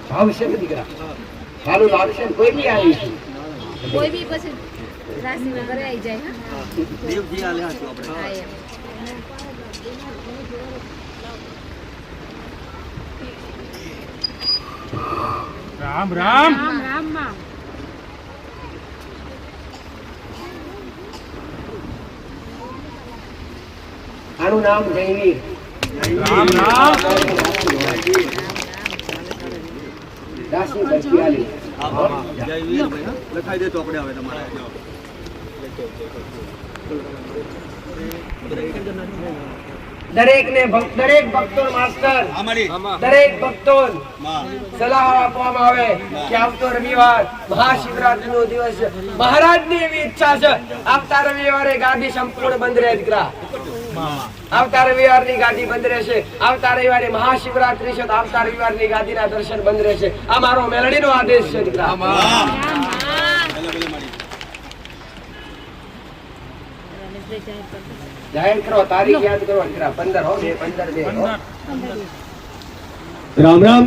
ભાવશે ને દીકરા સારું લાગશે ને કોઈ બી આવી છે. કોઈ બી પછી રાશિના ઘરે આવી જાય. હા દેવજી આલે હાચું આપણે. હા એમ. રામ રામ. રામ રામ માં. આનું નામ જયવીર. રામ રામ. રાશિ પરથી આલી. જય વીર ભાઈ, હા. લખાઈ દે ચોપડે હવે તમારે. દરેક ભક્તો માસ્ટર દરેક ભક્તો સલાહ આપવામાં આવે કે આવતો રવિવાર મહાશિવરાત્રી નો દિવસ છે. મહારાજની એવી ઈચ્છા છે આવતા રવિવારે ગાદી સંપૂર્ણ બંધ રહે દીકરા. આવતા રવિવારની ગાદી બંધ રહેશે. આવતા રવિવારે મહાશિવરાત્રી છે તો આવતા રવિવારની ગાદીના દર્શન બંધ રહેશે. આ મારો મેલડીનો આદેશ છે દીકરા. જાહેર કરો, તારીખ યાદ કરો દીકરા. 15 હો, 15 હો. રામ રામ.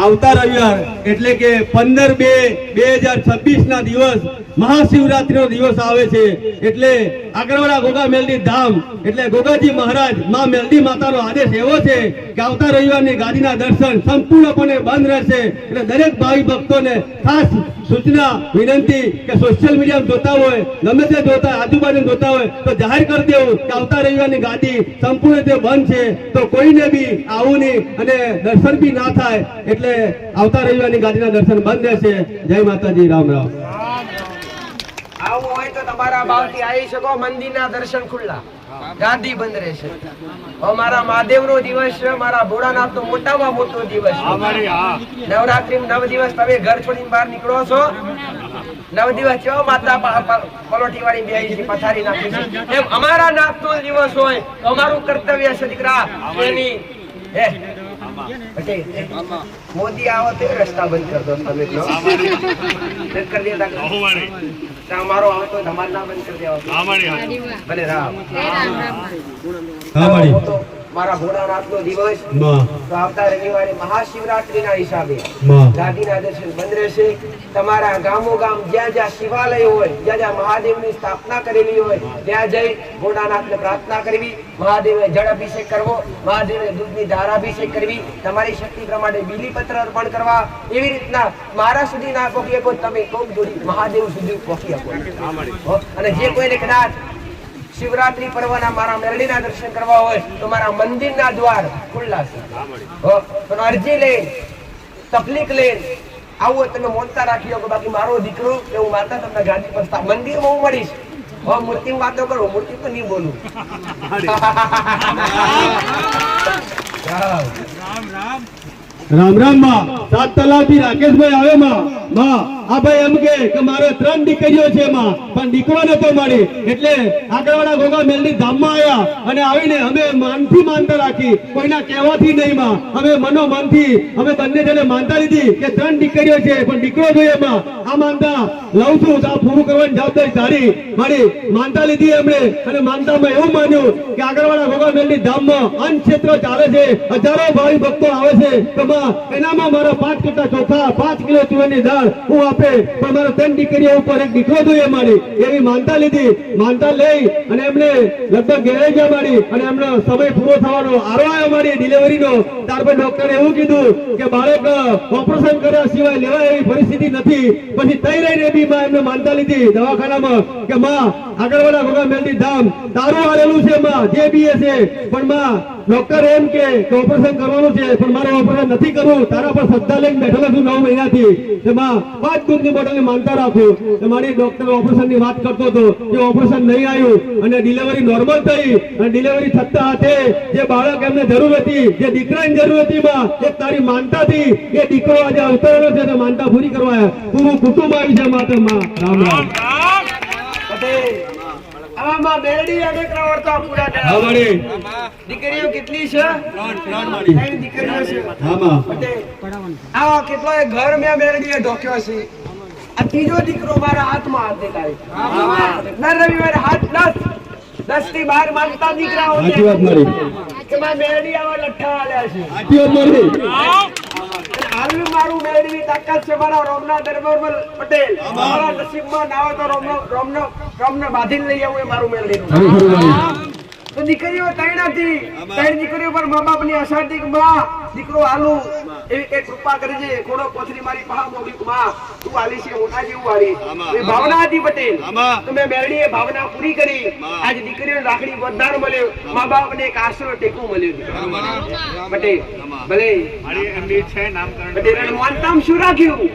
આવતા રવિવાર એટલે કે 15/2/2026 ના દિવસ મહાશિવરાત્રી નો દિવસ આવે છે. એટલે આગળવાળા ગોગા મેલડી ધામ એટલે ગોગાજી મહારાજ માં મેલડી માતાનો આદેશ એવો છે કે આવતા રવિવારની ગાદીના દર્શન સંપૂર્ણપણે બંધ રહેશે. એટલે દરેક ભાવિ ભક્તોને ખાસ સૂચના વિનંતી કે સોશિયલ મીડિયા જોતા હોય, ગમે તે જોતા આજુબાજુ જોતા હોય તો જાહેર કરી દેવું કે આવતા રવિવારની ગાદી સંપૂર્ણ રીતે બંધ છે, તો કોઈને બી આવું નહીં અને દર્શન બી ના થાય. એટલે આવતા રવિવારની ગાદીના દર્શન બંધ રહેશે. જય માતાજી. રામ રામ. આવું હોય તો તમારા ભાવથી આવી શકો. મંદિરના દર્શન ખુલ્લા, ગાદી બંધ રહેશે. મારા મહાદેવનો દિવસ છે, મારા ભોળાનાથનો મોટામાં મોટો દિવસ છે. નવરાત્રી 9 દિવસ તમે ઘર છોડીને બહાર નીકળો છો. 9 દિવસ કેવો માતા પલોઠી વાળી બેહી છે, પથારી નાખી છે. એમ અમારા નાથનો દિવસ હોય તો અમારું કર્તવ્ય છે દીકરા એની મોદી આવો તો રસ્તા બંધ કરી દો. તમે કરી દેતા અમારો આવો તો તમારે ના બંધ કરી દેવા. ભલે રામ. મારા ભોળાનાથનો દિવસ તો આવતા રવિવારે મહાશિવરાત્રીના હિસાબે ગાદીના દર્શન બંધ રહેશે. તમારા ગામો ગામ જ્યાં જ્યાં શિવાલય હોય, જ્યાં જ્યાં મહાદેવની સ્થાપના કરેલી હોય ત્યાં જઈ ભોળાનાથને પ્રાર્થના કરવી, મહાદેવને જળ અભિષેક કરવો, મહાદેવને દૂધની ધારાભિષેક કરવી, તમારી શક્તિ પ્રમાણે બીલીપત્ર અર્પણ કરવા. એવી રીતના મારા સુધી ના પહોંચી શકો તમે કોક જોડી મહાદેવ સુધી પહોંચી શકો. અને જે કોઈને કદાચ શિવરાત્રી પર્વના મારા મેલડીના દર્શન કરવા હોય તો મારા મંદિરના દ્વાર ખુલ્લા છે. તો અરજી લઈને તકલીફ લઈને આવો તમે મોનતા રાખી શકો. બાકી મારો દીકરો કે હું માતા તમને ગાદી પર મંદિરમાં હું મળીશ મૂર્તિ વાતો કરો, મૂર્તિ તો નહીં બોલું. રામ રામ માં. સાત તલાવથી રાકેશભાઈ આવે માં. આ ભાઈ એમ કે મારે 3 દીકરીઓ છે માં, પણ દીકરો નતો મળી, એટલે આગળવાળા ગોગા મેલની ધામમાં આવ્યા અને આવીને અમે માનથી માનતા રાખી, કોઈના કહેવાથી નહીં માં. અમે મનોમનથી અમે બંને જણે માનતા લીધી કે 3 દીકરીઓ છે પણ દીકરો જોઈએ માં. આ માનતા લઉં છું તો આ પૂરું કરવાની જવાબદારી તારી. મારી માનતા લીધી એમણે અને માનતામાં એવું માન્યું કે આગળવાળા ગોગા મેલની ધામમાં અન્ન ક્ષેત્ર ચાલે છે, હજારો ભાવિ ભક્તો આવે છે, તો માં એનામાં મારા 5 કટ્ટા ચોખા, 5 કિલો તુવેરની દાળ હું આપે, પણ મારા 3 દીકરીઓ ઉપર એક દીકરો જોઈએ મારી. એવી માનતા લીધી. માનતા લઈ અને એમને લગભગ ઘેરે ગયા મારી અને એમનો સમય પૂરો થવાનો આરો આવ્યો મારી ડિલિવરીનો. ત્યારબાદ ડોક્ટરે એવું કીધું કે બાળક ઓપરેશન કર્યા સિવાય લેવાય એવી પરિસ્થિતિ નથી. પછી તઈ રહીને બી માં એમને માનતા લીધી દવાખાનામાં કે માં આગળવાળા ગોગા મેલની ધામ તારું હાલેલું છે માં, જે બી છે, પણ માં ડોક્ટર એમ કે ઓપરેશન કરવાનું છે પણ મારે ઓપરેશન નથી કરવું, તારા પર શ્રદ્ધા લઈને બેઠેલો છું 9 મહિનાથી. માં 5 દૂધની બોટલની માનતા રાખું. મારી ડોક્ટર ઓપરેશનની વાત કરતો હતો કે ઓપરેશન નહીં આવ્યું અને ડિલિવરી નોર્મલ થઈ અને ડિલિવરી થતા હાથે જે બાળક એમને જરૂર હતી, જે દીકરાની જરૂર હતી માં, એ તારી માનતાથી એ દીકરો આજે અવતરેલો છે તો માનતા પૂરી કરવા પૂરું કુટુંબ આવી છે માત્ર માં. રામ રામ. આમાં મેરડી અને પ્રવર્તવા પૂરા હા કરાવો. મારી. દીકરીઓ કેટલી છે? 3 મારી. 3 દીકરીઓ છે. હા માં. આ કેટલો ઘર મેં મેરડીએ ઢોક્યો છે. આ ત્રીજો દીકરો મારા હાથમાં હાથ દેખાય. દર રવિવારે હાથ 10 થી 12 માંગતા દીકરાઓ સાચી વાત મારી. કે માં મેરડી આવા લઠ્ઠા આલ્યા છે. સાચી વાત મારી. હાલનું મારું મેળવી તાકાત છે મારા રોમના દરબાર પટેલ. મારા નસીબમાં ના હોય તો રોમને બાંધીને લઈ આવું એ મારું મેળવીનું. તો દીકરીઓ 3 હતી. 3 દીકરીઓ પર મા બાપની અસાધ્ય કે માં દીકરો હાલું એવી કઈ કૃપા કરજે. કોડો કોથરી મારી પહા મોડી માં તું હાલી છે મોટા જેવું હાલી. એ ભાવના હતી પટેલ. તો મેં મેળવીએ ભાવના પૂરી કરી. આજ દીકરીઓ રાખડી વરદાન મળ્યો, મા બાપને એક આશરો ટેકવું મળ્યું. પટેલ ભલે પટેલ મોનતામાં શું રાખ્યું?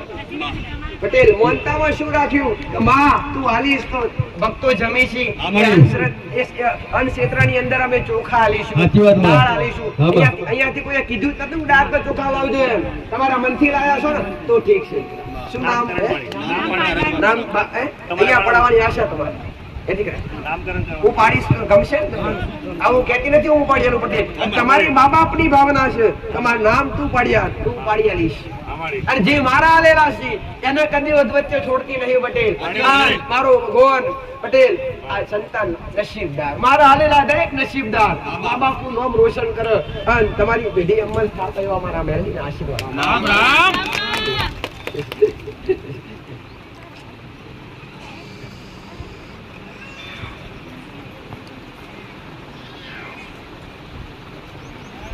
પટેલ મોનતામાં શું રાખ્યું? માં તું હાલીશ તો ભક્તો જમે છે. અન્ન ક્ષેત્રની અંદર અમે ચોખા હાલીશું, દાળ હાલીશું. અહીંયાથી કોઈ કીધું નતું દાળ તો ચોખા લાવજો એમ. તમારા મનથી લાયા છો ને તો ઠીક છે. શું નામ? નામ અહીંયા પડાવવાની આશા તમારી. હું પાડીશ તો ગમશે ને? આવું કહેતી નથી હું પાડ્યાનું પટેલ. તમારી મા બાપની ભાવના છે. તમારું નામ તું પાડ્યા, તું પાડી આલીશ. અને જે મારા આલેલા છે એને કદી વચ્ચે છોડતી નહીં પટેલ. મારો ભગવાન પટેલ આ સંતાન નસીબદાર, મારા હાલેલા દરેક નસીબદાર મા બાપનું નામ રોશન કરે અને તમારી પેઢી અમલ થતા એવા મારા મહેરબાની આશીર્વાદ. રામ રામ.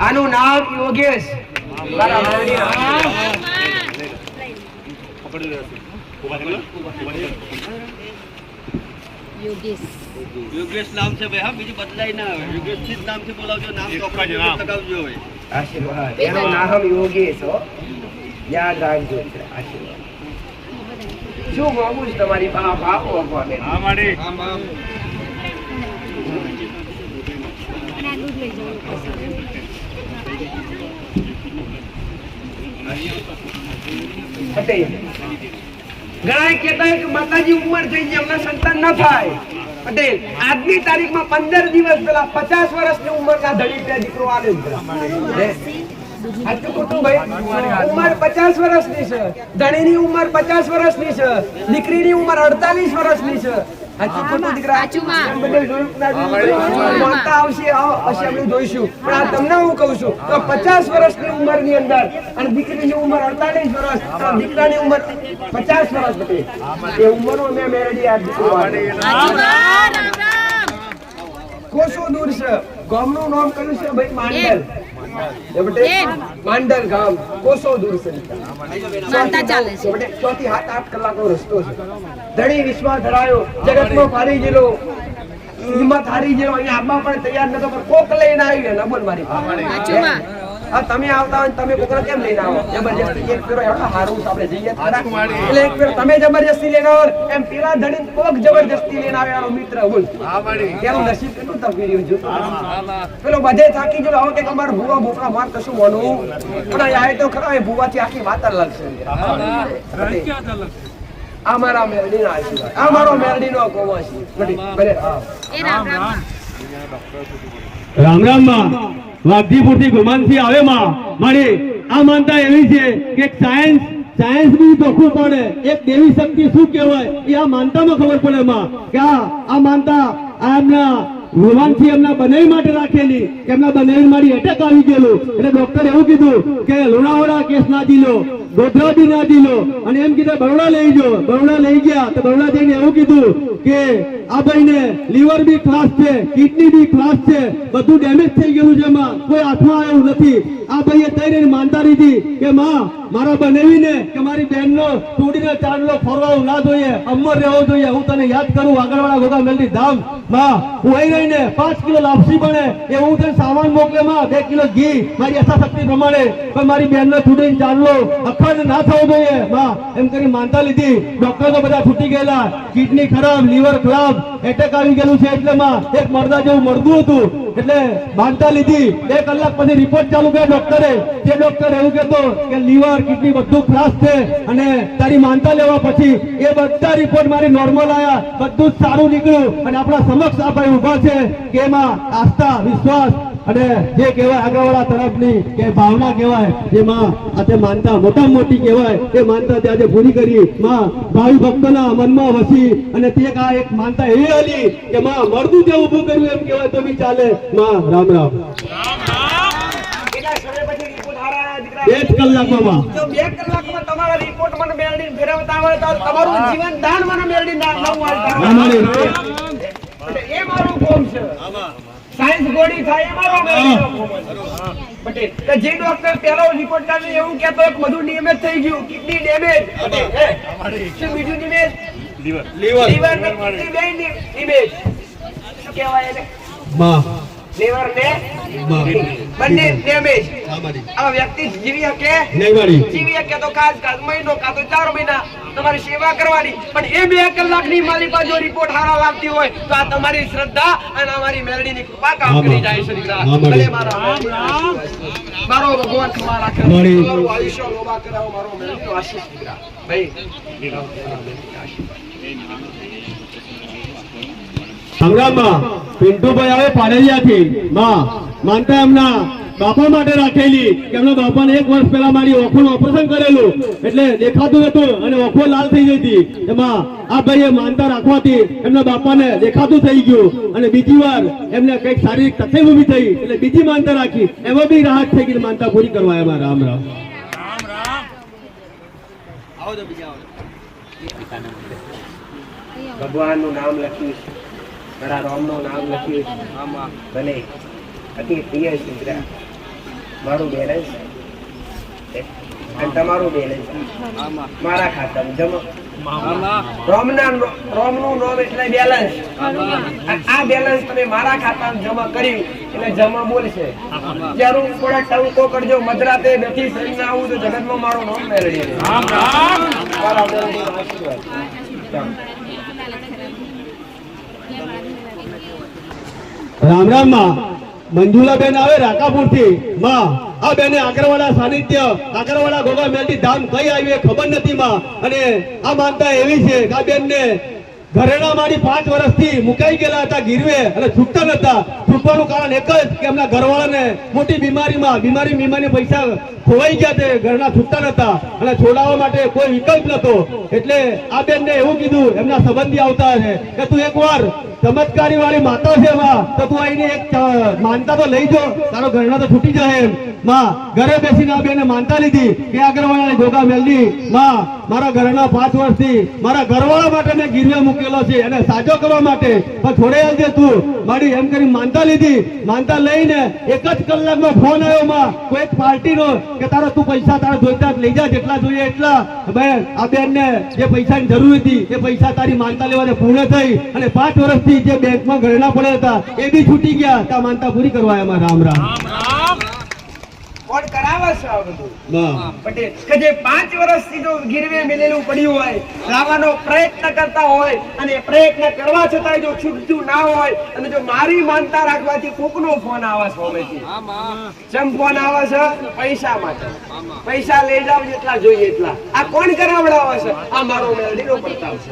આનું નામ યોગેશ. મારા મહેરબાની યોગેશ નામ છે ભાઈ. હા, બીજું બદલાય ના આવે. યોગેશ થી જ નામથી બોલાવજો. નામ ચોપડજો, ટકાવજો હોય. આશીર્વાદ. એનું નામ યોગેશ હો, યાદ રાખજો. આશીર્વાદ. શું માંગુ છું તમારી બાપ આપો ભગવાન. હા માડી. પટેલ ઘણા કહેતા હોય કે માતાજી ઉંમર થઈ ગઈ અમને સંતાન ન થાય. પટેલ આજની તારીખમાં 15 દિવસ પહેલા 50 વર્ષની ઉંમરના ધણી પે દીકરો આવ્યો. સાચું ખોટું ભાઈ? ઉંમર 50 વર્ષની છે, ધણીની ઉંમર 50 વર્ષની છે, દીકરીની ઉંમર 48 વર્ષની છે. સાચું ખોટું દીકરા? એમ બધું જોયું ના જોયું? માનતા આવશે હશે આપણે જોઈશું. પણ આ તમને હું કહું છું તો 50 વર્ષની ઉંમરની અંદર અને દીકરીની ઉંમર 48 વર્ષ અને દીકરાની ઉંમર 50 વર્ષ હતી. એ ઉંમરો મેં મેળવી આ દીકરો કોસો દૂર છે. ગામનું નામ કયું છે ભાઈ? માંડલ. માંડલ ગામ કોસો દૂર છે. 7-8 કલાકનો રસ્તો છે. ધણી વિશ્વાસ ધરાયો, જગતમાં ફારી ગયેલો, હિંમત હારી ગયેલો, અહીંયા આવવા પણ તૈયાર નતો, પણ કોક લઈને આવી ગયા. બોલ મારી આ તમે આવતા હોય ને તમે કોકને કેમ લઈને આવો જબરજસ્તી એક ફેરો એવડા હારું છે આપણે જઈએ ખરા એટલે એક ફેરો તમે જબરજસ્તી લઈને આવો એમ પેલા ધણી કોક જબરજસ્તી લઈને આવે આનો મિત્ર બોલ તેનું નસીબ કેટલું તકલીફ જો પેલો બધે થાકી ગયો હવે કે અમાર ભૂવા બોકડા માર કશું બોલવું પણ આ તો ખરા એ ભૂવાથી આખી વાત અલગ છે આ મારા મેરડીનો આશીર્વાદ આ મારો મેરડીનો કોમો છે ભલે એ રામ રામ રામ રામ માં વાઘજીપુર થી ગુમાનથી આવે માં મારી આ માનતા એવી છે કે સાયન્સ બી ચોખ્ખું પડે એક દેવી શક્તિ શું કહેવાય એ આ માનતામાં ખબર પડે માં કે આ માનતા આ એમના ભગવાનથી એમના બનાવી માટે રાખેલી એમના બનાવી મારી એટેક આવી ગયેલું એટલે ડોક્ટરે એવું કીધું કે લુણાવાડા કેસ ના દીલો ગોધરા બી ના દીલો અને એમ કીધું બરોડા લઈ ગયો બરોડા લઈ ગયા તો બરોડા જઈને એવું કીધું કે આ ભાઈને લીવર બી ક્લાસ છે કિડની બી ક્લાસ છે બધું ડેમેજ થઈ ગયેલું છે માં કોઈ હાથમાં આવ્યું નથી આ ભાઈએ તઈને માનતા લીધી કે માં મારા બનાવીને કે મારી બહેનનો તોડીને ચાંદલો ફરવાવું ના જોઈએ અમર રહેવો જોઈએ હું તને યાદ કરું આગળવાળા ગોગા મેલડી ધામ માં હું અહીં રહીને 5 કિલો લાપસી બને એ હું તને સામાન મોકલે માં 2 કિલો ઘી મારી યથાશક્તિ પ્રમાણે પણ મારી બહેનનો તોડીને ચાંદલો અખંડ ના થવો જોઈએ માં એમ કરી માનતા લીધી ડોક્ટર તો બધા છૂટી ગયેલા કિડની ખરાબ લીવર ખરાબ એટેક આવી ગયેલું છે એટલે માં એક મરદા જેવું મરદું હતું એટલે માનતા લીધી 2 કલાક પછી રિપોર્ટ ચાલુ કર્યા ડોક્ટરે તે ડોક્ટર એવું કહેતો કે લીવર કિડની બધું ખરાબ છે અને તારી માનતા લેવા પછી એ બધા રિપોર્ટ મારી નોર્મલ આયા બધું જ સારું નીકળ્યું અને આપણા સમક્ષ આ ભાઈ ઊભા છે કે એમાં આસ્થા વિશ્વાસ અને જે કહેવાય આગળવાળા તરફની કે ભાવના કહેવાય જેમાં આ તે માનતા મોટા મોટી કહેવાય એ માનતા તે આજે પૂરી કરી માં ભાવિ ભક્તોના મનમાં વસી અને તે એક માનતા એવી હતી કે માં મરદું જે ઊભું કર્યું એમ કહેવાય તો બી ચાલે માં રામ રામ કેટલા સમય પછી રિપોર્ટ હારા દીકરા 2 કલાકમાં જો 2 કલાકમાં તમારા રિપોર્ટ મને મેળવી ફેરવતા આવે તો તમારું જીવન દાન મને મેળવી નવું એટલે એ મારું કોમ છે સાયન્સ ગોળી થાય એ મારો મેળવીનો કોમ છે પટેલ કે જે ડોક્ટર પહેલો રિપોર્ટ કાઢે એવું કહેતો એક બધું ડેમેજ થઈ ગયું કિડની ડેમેજ શું બીજું ડેમેજ લીવર ને કિડની બે ડેમેજ શું કહેવાય એને માં લીવર ને બંને ડેમેજ આ વ્યક્તિ જીવી શકે નહીં મારી જીવી શકે તો કાજ મહિનો કા તો 4 મહિના તમારી સેવા કરવાની પણ એ 2 કલાકની મારી પાસે જો રિપોર્ટ હારા લાગતી હોય તો આ તમારી શ્રદ્ધા અને અમારી મેલડીની કૃપા કામ કરી જાય છે દીકરા ભલે મારા મારો ભગવાન ખમા રાખે મારું આયુષ્ય લોબા કરાવો મારો મેલડીનો આશીષ દીકરા ભાઈ સંગ્રામમાં પિન્ટુભાઈ આવે પાડેલિયાથી માં માનતા એમના બાપા માટે રાખેલી કે એમના બાપાને 1 વર્ષ પહેલા મારી ઓખોનું ઓપરેશન કરેલું એટલે દેખાતું હતું અને ઓખો લાલ થઈ ગઈ હતી એમાં આ ભાઈએ માનતા રાખવાથી એમના બાપાને દેખાતું થઈ ગયું અને બીજી વાર એમને કઈક શારીરિક તકલીફ ઊભી થઈ એટલે બીજી માનતા રાખી એમાં બી રાહત થઈ ગઈ માનતા પૂરી કરવા એમાં રામ રામ આવો તો બીજા ભગવાનનું નામ લખ્યું છે મારા રામનું નામ લખ્યું છે ભલે અતિ પ્રિય છે દીકરા મારું બેલેન્સ અને તમારું બેલેન્સ મારા ખાતામાં જમા રોમનું નામ એટલે બેલેન્સ આ બેલેન્સ તમે મારા ખાતામાં જમા કર્યું એટલે જમા બોલશે જરૂર થોડા ટવકો કરજો મધરાતે બેઠી સઈને આવું તો જગતમાં મારો નામ મેળવી મારા બેલેન્સનો આશીર્વાદ રામ રામ માં મંજુલાબેન આવે રાકાપુર થી માં આ બેને આગરવાડા સાનિધ્ય આગરવાડા ગોગા મેલડી ધામ કઈ આવી એ ખબર નથી માં અને આ માનતા એવી છે કે આ બેન ને ઘરેણા મારી 5 વર્ષથી મુકાઈ ગયેલા હતા ગીરવે અને છૂટતા નતા છૂટવાનું કારણ એક જ કે એમના ઘરવાળાને મોટી બીમારી પૈસા ખોવાઈ ગયા તે ઘરના છૂટતા નતા અને છોડાવવા માટે કોઈ વિકલ્પ નતો એટલે આ બેનને એવું કીધું એમના સંબંધી આવતા છે કે તું એકવાર ચમત્કારી વાળી માતા છે માં તો તું આઈને એક માનતા તો લઈ જો તારો ઘરના તો છૂટી જાય એમ માં ઘરે બેસીને આ બેને માનતા લીધી કે આગળવાળા ગોગા મેલડી માં મારા ઘરના 5 વર્ષથી મારા ઘરવાળા માટે મેં ગીરવે મૂકેલો છે અને સાજો કરવા માટે પણ છોડે આવજે તું મારી એમ કરી માનતા લીધી માનતા લઈને 1 જ કલાકમાં ફોન આવ્યો માં કોઈ પાર્ટીનો કે તારા તું પૈસા તારા જોઈતા લઈ જા જેટલા જોઈએ એટલા બેન આ બેનને જે પૈસાની જરૂર હતી એ પૈસા તારી માનતા લેવાને પૂર્ણ થઈ અને 5 વર્ષથી જે બેંકમાં ઘરેણા પડ્યા હતા એ બી છૂટી ગયા તા માનતા પૂરી કરવા એમાં રામ રામ કોણ છે આ બધું માં પટેલ કે જે 5 વર્ષથી જો ગીરવે મેલેલું પડ્યું હોય, લાવવાનો પ્રયત્ન કરતા હોય અને પ્રયત્ન કરવા છતાં જો છૂટતું ના હોય અને જો મારી માનતા રાખવાથી કોકનો ફોન આવે છે હોમેથી. જેમ ફોન આવે છે પૈસા માટે, પૈસા લઈ જાવ જેટલા જોઈએ એટલા. આ કોણ કરાવડાવે છે? આ મારો મેલડીનો પ્રતાપ છે.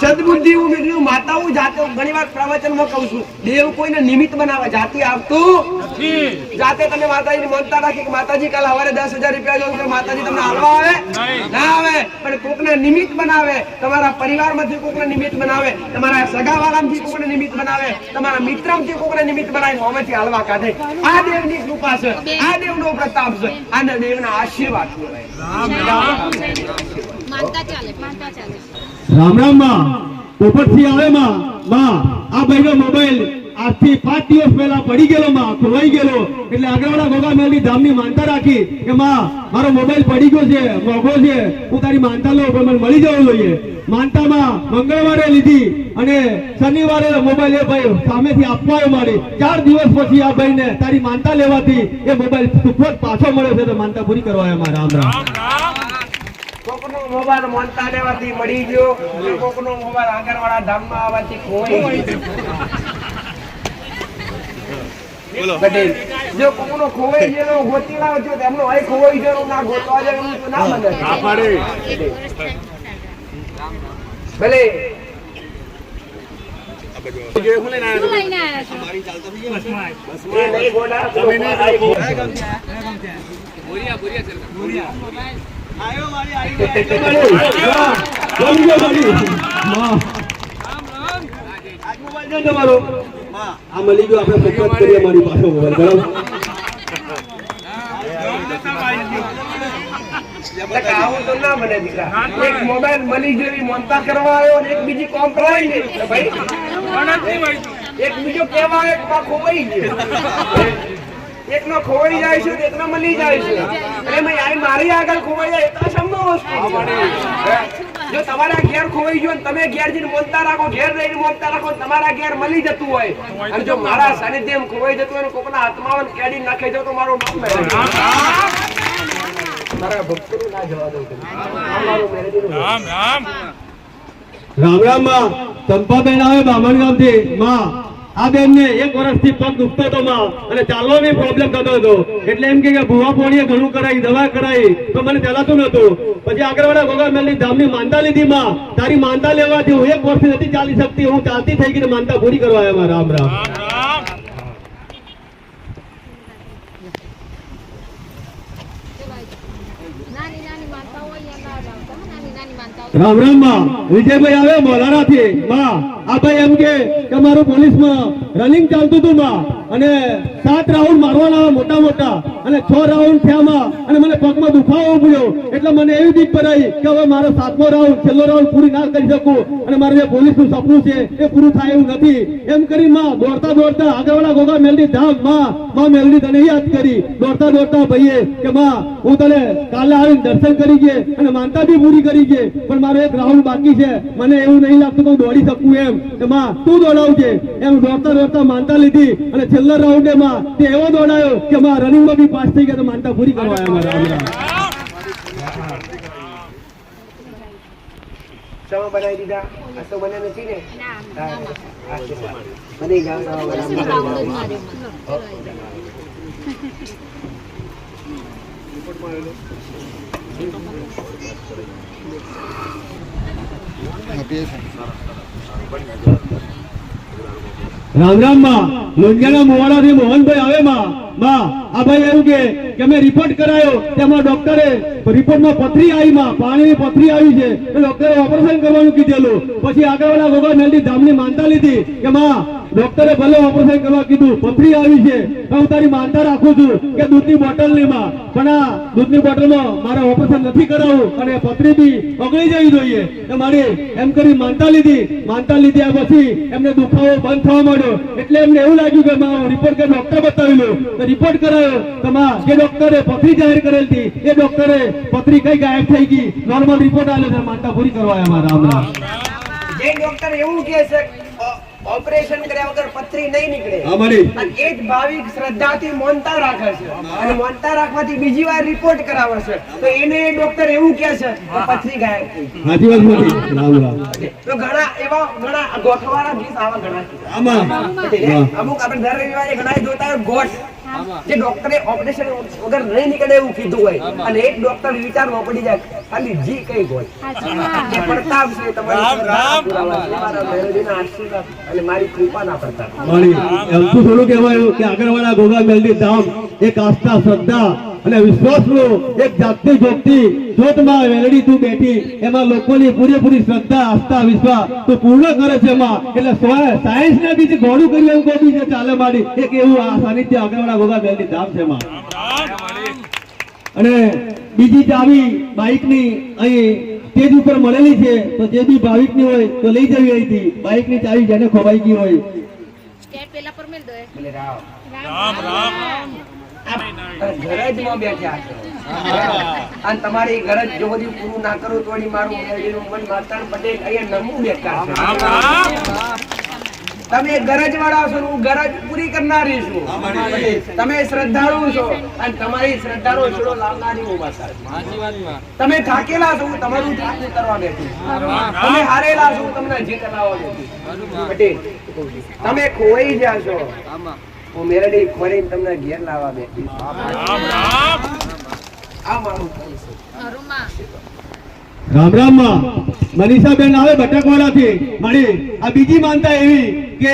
સદબુદ્ધિ હું મેળવ્યું માતાઓ જાતે ઘણીવાર પ્રવચનમાં કહું છું, દેવ કોઈને નિમિત્ત બનાવે, જાતિ આવતું જાતે તમે માતાજીની માનતા રાખી કે માતાજી કાલ સવારે 10,000 રૂપિયા જો કે માતાજી તમને હાલવા આવે ના આવે, પણ કોકને નિમિત્ત બનાવે. તમારા પરિવારમાંથી કોકને નિમિત્ત બનાવે, તમારા સગાવાળામાંથી કોકને નિમિત્ત બનાવે, તમારા મિત્રમાંથી કોકને નિમિત્ત બનાવી હોમેથી હાલવા કાઢે. આ દેવની કૃપા છે, આ દેવનો પ્રતાપ છે, આના દેવના આશીર્વાદ કહેવાય. માનતા ચાલે, માનતા ચાલે. રામ રામ માં પોપટથી આવે માં આ ભાઈનો મોબાઈલ આજથી 5 દિવસ પહેલા પડી ગયેલો માં, ખોવાઈ ગયેલો. એટલે આગળવાળા ગોગા મેલડી ધામની માનતા રાખી કે માં મારો મોબાઈલ પડી ગયો છે, મોઘો છે, હું તારી માનતા લઉં પણ મને મળી જવો જોઈએ. માનતામાં મંગળવારે લીધી અને શનિવારે મોબાઈલ એ ભાઈ સામેથી આપવા આવ્યો મારી. 4 દિવસ પછી આ ભાઈને તારી માનતા લેવાથી એ મોબાઈલ સુખવત પાછો મળ્યો છે, તો માનતા પૂરી કરવા આવ્યા માં. રામ રામ. કોકનો મોબાઈલ માનતા લેવાથી મળી ગયો, કોકનો મોબાઈલ આગળવાળા ધામમાં આવવાથી ખોવાઈ ગયો. પટેલ જો કોકનો ખોવાઈ ગયેલો ગોતી લાવજો, તેમનો અહીં ખોવાઈ ગયેલો ના ગોતવા જવાનું તો ના બને. ભલે શું લઈને આવ્યા છો? એ નહીં ગોડા તો તમારો આ મળી ગયો, આપણે ફોકસ કરીએ મારી પાછો મોબાઈલ. બરાબર આવું તો ના બને દીકરા. એક મોબાઈલ મળી જેવી માનતા કરવા આવ્યો અને એક બીજી કોમ્પ્રોમાઇઝ નહીં ભાઈ, એક બીજો કહેવા આવ્યો કે ખોવાઈ ગયો. એકનો ખોવાઈ જાય છે, એકનો મળી જાય છે. એટલે મેં આ મારી આગળ ખોવાઈ જાય એટલા સંભવ વસ્તુ છે. જો તમારા ઘેર ખોવાઈ ગયો ને તમે ઘેર જઈને મોનતા રાખો, ઘેર રહીને મોનતા રાખો, તમારા ઘેર મળી જતું હોય અને જો મારા સાનિધ્યમાં ખોવાઈ જતું હોય ને કોકના હાથમાં કેડી નાખી દો તો મારું નામ મેળવે. મારા ભક્તોનું ના જવા દઉં. રામ રામ. રામ રામ માં ચંપાબેન આવે બામણ ગામથી. માં આ બેન ને 1 વર્ષથી પગ દુખતો હતો માં અને ચાલવાનો પ્રોબ્લેમ થતો હતો. એટલે એમ કે ભૂવા પોણીએ ઘણું કરાવી, દવા કરાવી તો મને ચલાતું નતું. પછી આગળવાળા ગોગા મેલની ધામની માનતા લીધી માં, તારી માનતા લેવાથી હું 1 વર્ષથી નથી ચાલી શકતી, હું ચાલતી થઈ ગઈ, માનતા પૂરી કરવા આવ્યા. રામ રામ. નાની નાની માનતા હોય એના લાવતા, નાની નાની માનતા હોય. રામ રામ માં વિજયભાઈ આવે મોલારાથી. માં આ ભાઈ એમ કે મારું પોલીસમાં રનિંગ ચાલતું હતું માં અને 7 રાઉન્ડ મારવાના મોટા મોટા અને 6 રાઉન્ડ થયા માં અને મને પગમાં દુખાવો પડ્યો. એટલે મને એવી બીક પડાઈ કે હવે મારો 7મો રાઉન્ડ છેલ્લો રાઉન્ડ પૂરી ના કરી શકું અને મારું જે પોલીસનું સપનું છે એ પૂરું થાય એવું નથી. એમ કરી માં દોડતા દોડતા આગળવાળા ગોગા મેલડી ધામ માં મેલડી તને યાદ કરી. દોડતા દોડતા ભાઈએ કે માં હું તને કાલે આવીને દર્શન કરી ગયે અને માનતા બી પૂરી કરી ગયે, પણ મારો 1 રાઉન્ડ બાકી છે, મને એવું નહીં લાગતું કે હું દોડી શકું એમ. કે માં તું દોડાવજે. એમ દોડતા દોડતા માનતા લીધી અને છેલ્લા રાઉન્ડે માં તે એવો દોડાયો કે માં રનિંગમાં બી પાસ થઈ ગયા, તો માનતા પૂરી કરવા આવ્યા. રામ રામ. સમા બનાવી દીધા આ તો બને નથી ને. બની ગયા રાઉન્ડ જ માર્યો. રામ રામ માં લોંઢિયાના મોવાડાથી મોહનભાઈ આવે માં આ ભાઈ એવું કે મેં રિપોર્ટ કરાયો, તેમાં ડોક્ટરે રિપોર્ટમાં પથરી આવી માં, પાણીની પથરી આવી છે, તો ડોક્ટરે ઓપરેશન કરવાનું કીધેલું. પછી આગળવાળા ગોગા મેલડી ધામની માનતા લીધી કે માં ડોક્ટરે ભલે ઓપરેશન કરવા કીધું, પથરી આવી છે, હું તારી માનતા રાખું છું કે દૂધની બોટલની માં, પણ આ દૂધની બોટલમાં મારે ઓપરેશન નથી કરાવવું અને પથરી બી ઓગળી જવી જોઈએ. મારી એમ કરી માનતા લીધી પછી એમને દુખાવો બંધ થવા માંડ્યો. એટલે એમને એવું લાગ્યું કે માં રિપોર્ટ કે ડોક્ટર બતાવી લો. રિપોર્ટ કરાયો તો માં જે ડોક્ટરે પથરી જાહેર કરેલ હતી એ ડોક્ટરે પથરી કઈ ગાયબ થઈ ગઈ, નોર્મલ રિપોર્ટ આવ્યો છે. માનતા પૂરી કરવા આવ્યા. રામ રામ. જે ડોક્ટર એવું કહે છે ઓપરેશન કર્યા વગર પથરી નહીં નીકળે. હા મારી અને એ જ ભાવિક શ્રદ્ધાથી મોનતા રાખે છે અને મોનતા રાખવાથી બીજી વાર રિપોર્ટ કરાવે છે તો એને ડોક્ટર એવું કહે છે કે પથરી ગાયબ થઈ ગઈ. સાચી વાત મોટી રામ રામ તો ઘણા એવા ઘણા ગોઠવાળા ગીત આવા ઘણા છે. આમાં અમુક આપણે દર રવિવારે ઘણા જોતા હોય ગોઠ જે ડોક્ટરે ઓપરેશન વગર નહીં નીકળે એવું કીધું હોય અને એક ડોક્ટર વિચારમાં પડી જાય ખાલી જી કઈ ગોઠ એ પ્રતાપ છે તમારી શ્રદ્ધા પુરાવા છે. મારા મેલડીના આશીર્વાદ અને મારી કૃપાના પ્રતાપ. મારી એમ તો થોડું કહેવાયું કે આગળવાળા ગોગા મેલડી ધામ એક આસ્થા શ્રદ્ધા અને વિશ્વાસનું એક જાગતી જોગતી જ્યોતમાં વેલડી તું બેઠી એમાં લોકોની પૂરેપૂરી શ્રદ્ધા આસ્થા વિશ્વાસ તું પૂર્ણ કરે છે એમાં એટલે સાયન્સ ના બીજું ઘોડું કર્યું એવું કોઈ બીજે ચાલે મારી એક એવું આ સાનિધ્ય આગળવાળા ગોગા મેલડી ધામ છે એમાં. અને બીજી ચાવી બાઇકની અહીં સ્ટેજ ઉપર મળેલી છે તો જે બી ભાવિકની હોય તો લઈ જવી અહીંથી બાઇકની ચાવી જેને ખોવાઈ ગઈ હોય. સ્ટેપ પેલા પર મેલ દો એ. બોલે રામ. રામ રામ ગરજમાં બેઠા છો અને તમારી ગરજ જો બધી પૂરું ના કરું તો વળી મારું મેલડીનું મન માતાણ પટેલ અહીંયા નમવું બેકાર છે. તમે ગરજ વાળા છો હું ગરજ પૂરી કરનારી છું. તમે શ્રદ્ધાળુ છો અને તમારી શ્રદ્ધાનો છોડો લાવનારી હું માતા છું. તમે થાકેલા છો હું તમારું જાતનું કરવા બેઠું છું. તમે હારેલા છો હું તમને જીત લાવવા બેઠું છું. પટેલ તમે ખોવાઈ ગયા છો હું મેલડી ખોરીને તમને ઘેર લાવવા બેઠી છું. આ મારું કામ છે. રૂમમાં રામ રામ માં મનીષાબેન આવે બટકવાડાથી મારી આ બીજી માનતા એવી કે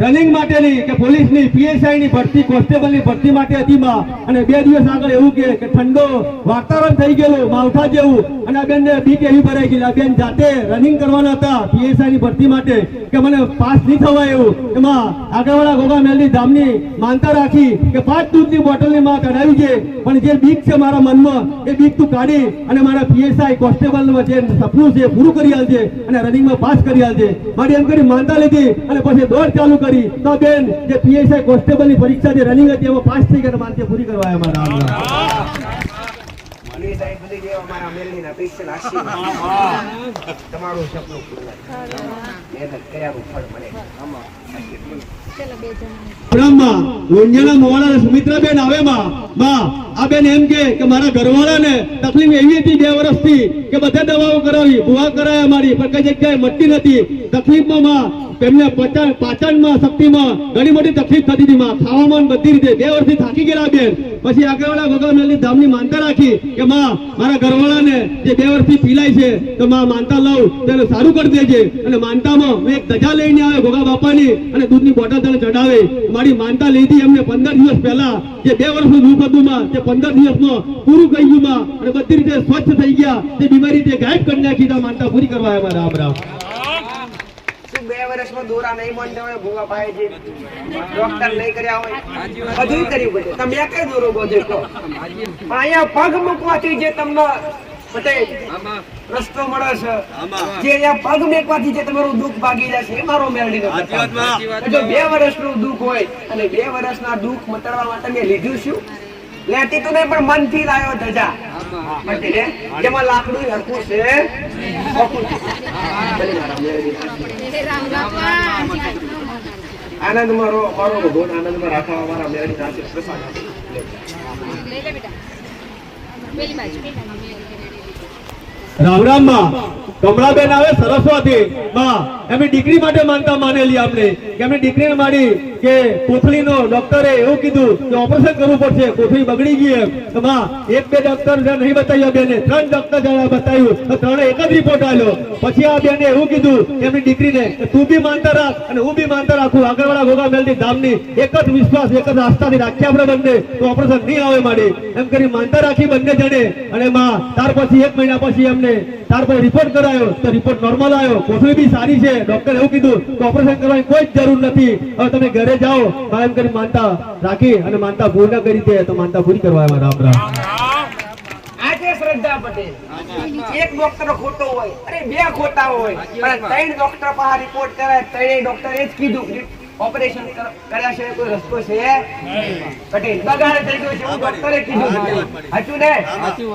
રનિંગ માટેની કે પોલીસની પીએસઆઈ ની ભરતી કોન્સ્ટેબલની ભરતી માટે હતી માં અને 2 દિવસ આગળ એવું કે ઠંડો વાતાવરણ થઈ ગયેલું માવઠા જેવું અને આ બેન ને બીક એવી ભરાઈ ગઈ આ બેન જાતે રનિંગ કરવાના હતા પીએસઆઈ ની ભરતી માટે કે મને પાસ નહીં થવાય એવું એમાં આગળવાળા ગોગા મેલડી ધામની માનતા રાખી કે 5 દૂધની બોટલની માં કઢાવી છે પણ જે બીક છે મારા મનમાં એ બીક તું કાઢી અને મારા પીએસઆઈ કોન્સ્ટેબલ જે સપનું છે પૂરું કરી આલજે અને રનિંગમાં પાસ કરી આલજે મારી એમ કરી માનતા લીધી અને પછી દોડ ચાલુ કરી તો બેન જે પીએસઆઈ કોન્સ્ટેબલની પરીક્ષા જે રનિંગ હતી એમાં પાસ થઈ ગયા માનતા પૂરી કરવા આવ્યા મારા મની સાહેબ બધી જે અમારા મેલડીના સ્પેશિયલ આશીર્વાદ તમારું સપનું પૂરું થાય. મહેનત કર્યાનું ફળ મળે. ચલો બે જણ બ્રહ્મા લોંઢિયાના મોવાળા સુમિત્રાબેન આવે માં આ બેન એમ કે મારા ઘરવાળાને તકલીફ એવી હતી 2 વર્ષથી કે બધા દવાઓ કરાવી ભુવા કરાયા મારી પણ કઈ જગ્યાએ મટતી નથી તકલીફમાં માં તેમને પાચનમાં શક્તિમાં ઘણી મોટી તકલીફ થતી હતી માં ખાવામાં બધી રીતે 2 વર્ષથી થાકી ગયેલા બેન પછી આગળવાળા ગોગા મેલડી ધામની માનતા રાખી કે માં મારા ઘરવાળાને જે 2 વર્ષથી પીલાય છે તો માં માનતા લઉં તેને સારું કરી દેજે અને માનતામાં મેં એક ધજા લઈને આવે ગોગા બાપાની અને દૂધની બોટલ તેને ચડાવે મારી માનતા લીધી એમને 15 દિવસ પહેલા જે 2 વર્ષનું દુઃખ હતું માં તે 15 દિવસમાં પૂરું થઈ ગયું માં અને બધી રીતે સ્વચ્છ થઈ ગયા તે બીમારી તે ગાયબ કરી નાખી તો માનતા પૂરી કરવા આવ્યા રામ રામ. 2 વર્ષમાં દોરા નહીં બાંધ્યા હોય ભૂવા ભાઈ જે ડોક્ટર નહીં કર્યા હોય બધું કર્યું બધું તમે કઈ દોરો બોધ્યો કહો પણ અહીંયા પગ મૂકવાથી જે તમને પટેલ રસ્તો મળે છે જે અહીંયા પગ મૂકવાથી જે તમારું દુઃખ ભાગી જશે એ મારો મેળડીનો પ્રતાપ. જો 2 વર્ષનું દુઃખ હોય અને 2 વર્ષના દુઃખ મટાડવા માટે મેં લીધું શું લેતી તો નહીં પણ મનથી લાવ્યો ધજા પટેલ જેમાં લાકડું હરખું છે રામ રામ આનંદમાં રહો મારો ભગવાન આનંદમાં રાખવા અમારા મેળડી સાથે પ્રસાદ આપો. લઈ લે બેટા પેલી બાજુ રામ રામ માં કમળાબેન આવે સરસ્વતી માં એમની દીકરી માટે માનતા માનેલી આપણે કે એમની દીકરીને મારી કે કોથળીનો ડોક્ટરે એવું કીધું કે ઓપરેશન કરવું પડશે કોથળી બગડી ગઈ એમ તો માં 1-2 ડોક્ટર નહીં બતાવ્યા બેને 3 ડોક્ટર બતાવ્યું તો 3 એક જ રિપોર્ટ આવ્યો પછી આ બેને એવું કીધું એમની દીકરીને કે તું બી માનતા રાખ અને હું બી માનતા રાખું આગળવાળા ગોગા મેલડી ધામની એક જ વિશ્વાસ એક જ આસ્થાથી રાખીએ આપણે બંને તો ઓપરેશન નહીં આવે મારી એમ કરી માનતા રાખી બંને જણે અને માં ત્યાર પછી 1 મહિના પછી એમને ત્યાર પછી રિપોર્ટ કરાયો તો રિપોર્ટ નોર્મલ આવ્યો કોથળી બી સારી છે ડોક્ટર એવું કીધું કે ઓપરેશન કરવાની કોઈ જ જરૂર નથી હવે તમે ઘરે જાઓ એમ કરી માનતા રાખી અને માનતા પૂર્ણ કરી દે તો માનતા પૂરી કરવા આવ્યા રામ રામ. આજે શ્રદ્ધા પટેલ એક ડોક્ટર ખોટો હોય અરે 2 ખોટા હોય પણ 3 ડોક્ટર પાસે રિપોર્ટ કરાય 3 ડોક્ટર એ જ કીધું ઓપરેશન કર્યા છે કોઈ રસ્તો છે પટેલ બગાડ થઈ ગયો છે એવું ડોક્ટરે કીધું સાચું ને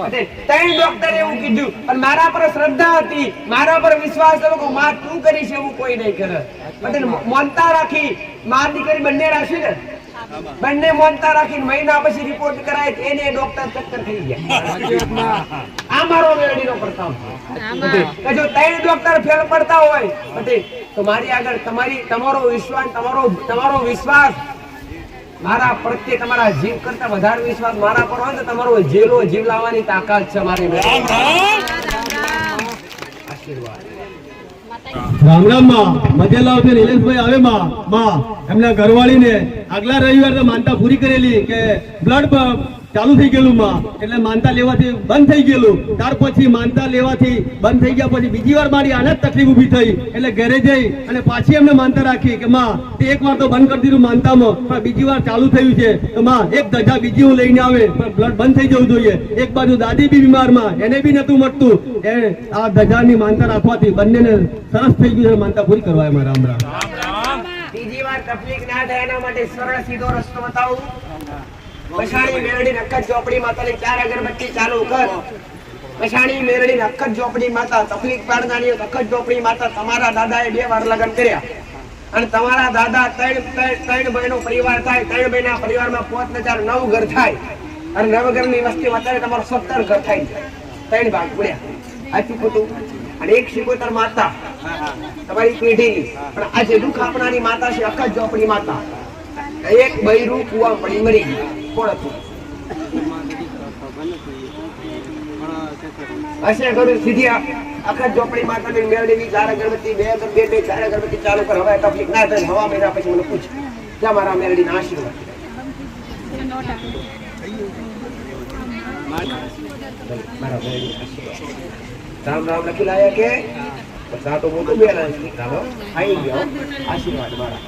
પટેલ 3 ડોક્ટરે એવું કીધું અને મારા પર શ્રદ્ધા હતી મારા પર વિશ્વાસ હતો કે માં તું કરીશ એવું કોઈ નહીં કરે પટેલ મોનતા રાખી માં દીકરી બંને રાખી ને બંને મોનતા રાખીને મહિના પછી રિપોર્ટ કરાય એને ડોક્ટર ચક્કર થઈ ગયા આ મારો મેળવીનો પ્રતાપ છે કે જો 3 ડોક્ટર ફેલ પડતા હોય પટેલ તો મારી આગળ તમારો વિશ્વાસ મારા પ્રત્યે તમારા જીવ કરતા વધારે વિશ્વાસ મારા પર હોય તો તમારો જીવ લાવવાની તાકાત છે મારી આશીર્વાદ રામ રામ માં મધેલાવ થી નિલેશભાઈ આવે માં એમના ઘરવાળીને આગલા રવિવારે તો માનતા પૂરી કરેલી કે બ્લડ ચાલુ થઈ ગયેલું માં એટલે માનતા લેવાથી બંધ થઈ ગયેલું ત્યાર પછી માનતા લેવાથી બંધ થઈ ગયા પછી બીજી વાર મારી આને જ તકલીફ ઊભી થઈ એટલે ઘરે જઈ અને પાછી એમને માનતા રાખી કે માં તે એક વાર તો બંધ કરી દીધું માનતામાં પણ બીજી વાર ચાલુ થયું છે તો માં એક ધજા બીજી હું લઈને આવે પણ બ્લડ બંધ થઈ જવું જોઈએ એક બાજુ દાદી બી બીમાર માં એને બી નતું મળતું આ ધજાની માનતા રાખવાથી બંનેને સરસ થઈ ગયું છે માનતા પૂરી કરવા એમાં રામ રામ બીજી વાર તકલીફ ના થાય એના માટે સરળ સીધો રસ્તો બતાવું મશાણી મેરડી નખત ચોપડી માતાની 4 અગરબત્તી ચાલુ કર મશાણી મેરડી નખત ચોપડી માતા તકલીફ પાડનારી નખત ચોપડી માતા તમારા દાદાએ 2 વાર લગ્ન કર્યા અને તમારા દાદા 3 બહેનો પરિવાર થાય 3 બહેના પરિવારમાં 5,9 ઘર થાય અને 9 ઘરની વસ્તીમાં અત્યારે તમારો 17 ઘર થાય 3 ભાગ પડ્યા આચું ખોટું અને એક શિકોતર માતા તમારી પેઢીની પણ આજે દુઃખ આપનારી માતા છે અખત ચોપડી માતા એક બૈરું કુવા પડી મરી ગયું કોણ હતું હશે કરું સીધી અખત ચોપડી માતાની મેળવી 4 અગરબત્તી 4 અગરબત્તી ચાલુ કર હવે તકલીફ ના થાય હવા મહિના પછી મને પૂછ ક્યાં મારા મેળવીના આશીર્વાદ મારા મેળવીના આશીર્વાદ રામ રામ લખી લાયા કે બધા તો મોટું બેલેન્સ નીકળો આવી ગયો આશીર્વાદ મારા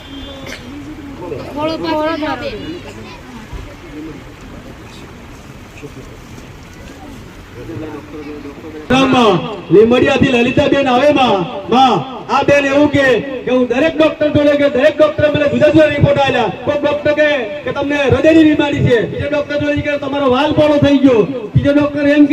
લીમડિયાથી લલિતાબેન આવે માં આ બેન એવું કે હું દરેક ડોક્ટર જોડે કે દરેક ડોક્ટર મને જુદા જુદા રિપોર્ટ આલ્યા કોઈ ડોક્ટર કે તમને હૃદયની બીમારી છે બીજો ડોક્ટર જોડે કે તમારો વાલ પોળો થઈ ગયો બીજો ડોક્ટર એમ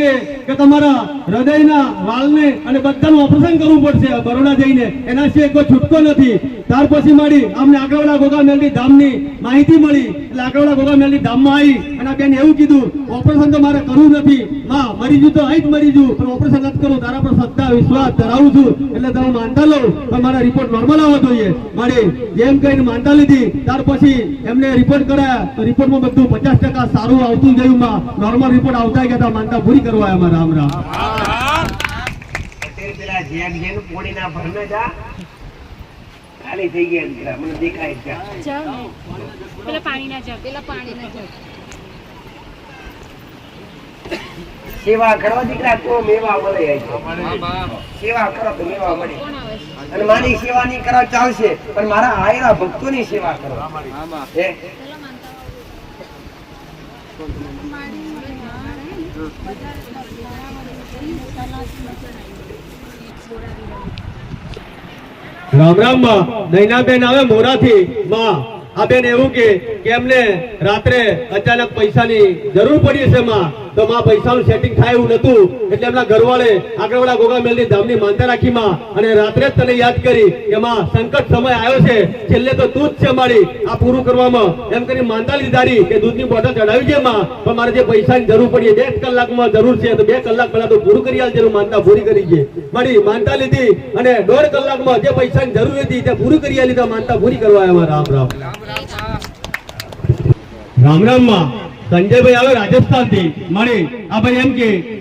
કે તમારા હૃદયના વાલને અને બધાનું ઓપરેશન કરવું પડશે બરોડા જઈને એના સિવાય કોઈ છૂટકો નથી ત્યાર પછી મળી અમને આગળવાળા ગોગા મેલડી ધામની માહિતી મળી એટલે આગળવાળા ગોગા મેલડી ધામમાં આવી અને બેન એવું કીધું ઓપરેશન તો મારે કરવું નથી માં મરી જુ તો અહીં જ મરી જુ પણ ઓપરેશન નથી કરું તારા પર શ્રદ્ધા વિશ્વાસ ધરાવું છું એટલે તમે માનતા લો પણ મારા રિપોર્ટ નોર્મલ આવવા જોઈએ મારે જેમ કહીને માનતા લીધી ત્યાર પછી એમને રિપોર્ટ કરાયા તો રિપોર્ટમાં બધું 50% સારું આવતું ગયું માં નોર્મલ રિપોર્ટ આવતા ગયા માનતા પૂરી કરવા આવ્યા રામ રામ પેલા જેમ પોણીના ભરને જા ખાલી થઈ ગયા મને દેખાય છે પેલા પાણીના જગ સેવા કરો દીકરા તો મેવા મળે સેવા કરો તો મેવા મળે અને મારી સેવા નહીં કરો ચાલશે પણ મારા આયરા ભક્તોની સેવા કરો રામ રામ માં નૈનાબેન આવે મોરાથી માં આ બેન એવું કે એમને રાત્રે અચાનક પૈસાની જરૂર પડી છે માં તો માં પૈસાનું સેટિંગ થાય એવું નતું એટલે એમના ઘરવાળે આગળવાળા ગોગા મેલની ધામની માનતા રાખી માં અને રાત્રે જ તને યાદ કરી કે માં સંકટ સમય આવ્યો છે છેલ્લે તો તું જ છે મારી આ પૂરું કરવામાં એમ કરી માનતા લીધારી કે દૂધની બોટલ ચડાવી છે માં પણ મારે જે પૈસાની જરૂર પડી 2 કલાકમાં જરૂર છે તો 2 કલાક પહેલા તો પૂરું કરી આલજે માનતા પૂરી કરી છે મારી માનતા લીધી અને 1.5 કલાકમાં જે પૈસાની જરૂર હતી તે પૂરી કરી આલી તો માનતા પૂરી કરવા આવ્યા રામ રામ રામ રામ માં સંજયભાઈ આવે રાજસ્થાન થી મળી આ ભાઈ એમ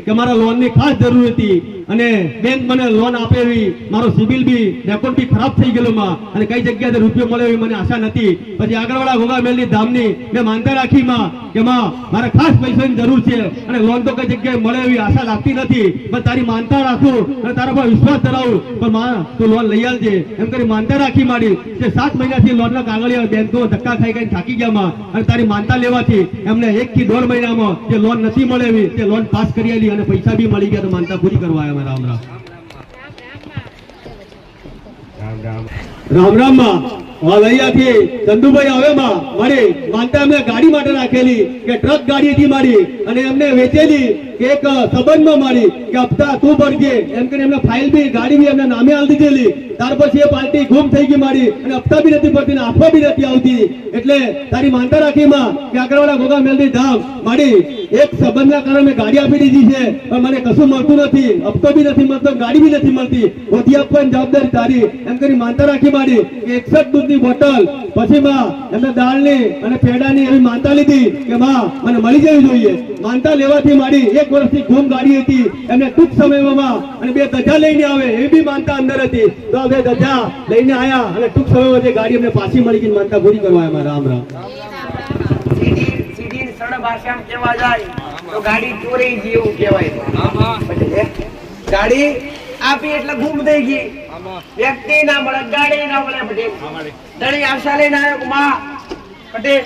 કે મારા લોન ની ખાસ જરૂર હતી અને બેંક મને લોન આપે એવી મારો સિબિલ બી રેકોર્ડ બી ખરાબ થઈ ગયેલો માં અને કઈ જગ્યાએ રૂપિયો મળે એવી મને આશા નથી પછી આગળવાળા ગોગા મેલની ધામની મેં માનતા રાખી માં કે માં મારે ખાસ પૈસાની જરૂર છે અને લોન તો કઈ જગ્યાએ મળે એવી આશા લાગતી નથી પણ તારી માનતા રાખું અને તારા પર વિશ્વાસ ધરાવું પણ માં તું લોન લઈ આવજે એમ કરી માનતા રાખી માડી કે 7 મહિનાથી લોનના કાગળિયા બેંકો ધક્કા ખાઈ ખાઈ થાકી ગયા માં અને તારી માનતા લેવાથી એમને 1 થી 1.5 મહિનામાં જે લોન નથી મળે એવી તે લોન પાસ કરી આલી અને પૈસા બી મળી ગયા તો માનતા પૂરી કરવા આવ્યા રામ રામ રામ રામ માં અહીંયાથી ચંદુભાઈ આવે માં મારી માનતા એમને ગાડી માટે રાખેલી કે ટ્રક ગાડી હતી મારી અને એમને વેચેલી કે એક સંબંધમાં મારી કે હપ્તા તું ભરજે એમ કરીને એમને ફાઇલ બી ગાડી બી એમને નામે આલી દીધેલી. ત્યાર પછી એ પાર્ટી ગુમ થઈ ગઈ મારી અને હપ્તા બી નથી ભરતી ને આપવા બી નથી આવતી. એટલે તારી માનતા રાખી માં કે આગળવાળા ગોગા મેલડી ધામ મારી એક સંબંધના કારણે મેં ગાડી આપી દીધી છે પણ મને કશું મળતું નથી, હપ્તો બી નથી મળતો, ગાડી બી નથી મળતી. ગોતી આપવાની જવાબદારી તારી એમ કરી માનતા રાખી મારી કે 61 દૂધની બોટલ પછી માં એમને દાળની અને પેડાની એવી માનતા લીધી કે માં મને મળી જવી જોઈએ. માનતા લેવાથી મારી 1 વર્ષથી ગુમ ગાડી હતી એમને ટૂંક સમયમાં માં અને 2 ધજા લઈને આવે એવી બી માનતા અંદર હતી. તો આ 2 ધજા લઈને આયા અને ટૂંક સમયમાં જે ગાડી એમને પાછી મળી ગઈ માનતા પૂરી કરવા આવ્યા. રામ રામ. સીધી સરળ ભાષામાં કહેવા જાય તો ગાડી ચોરી જેવું કહેવાય. ગાડી આપી એટલે ગુમ થઈ ગઈ. વ્યક્તિ ના મળે, ગાડી ના મળે. પટેલ ધણી આશા લઈને આવ્યો માં પટેલ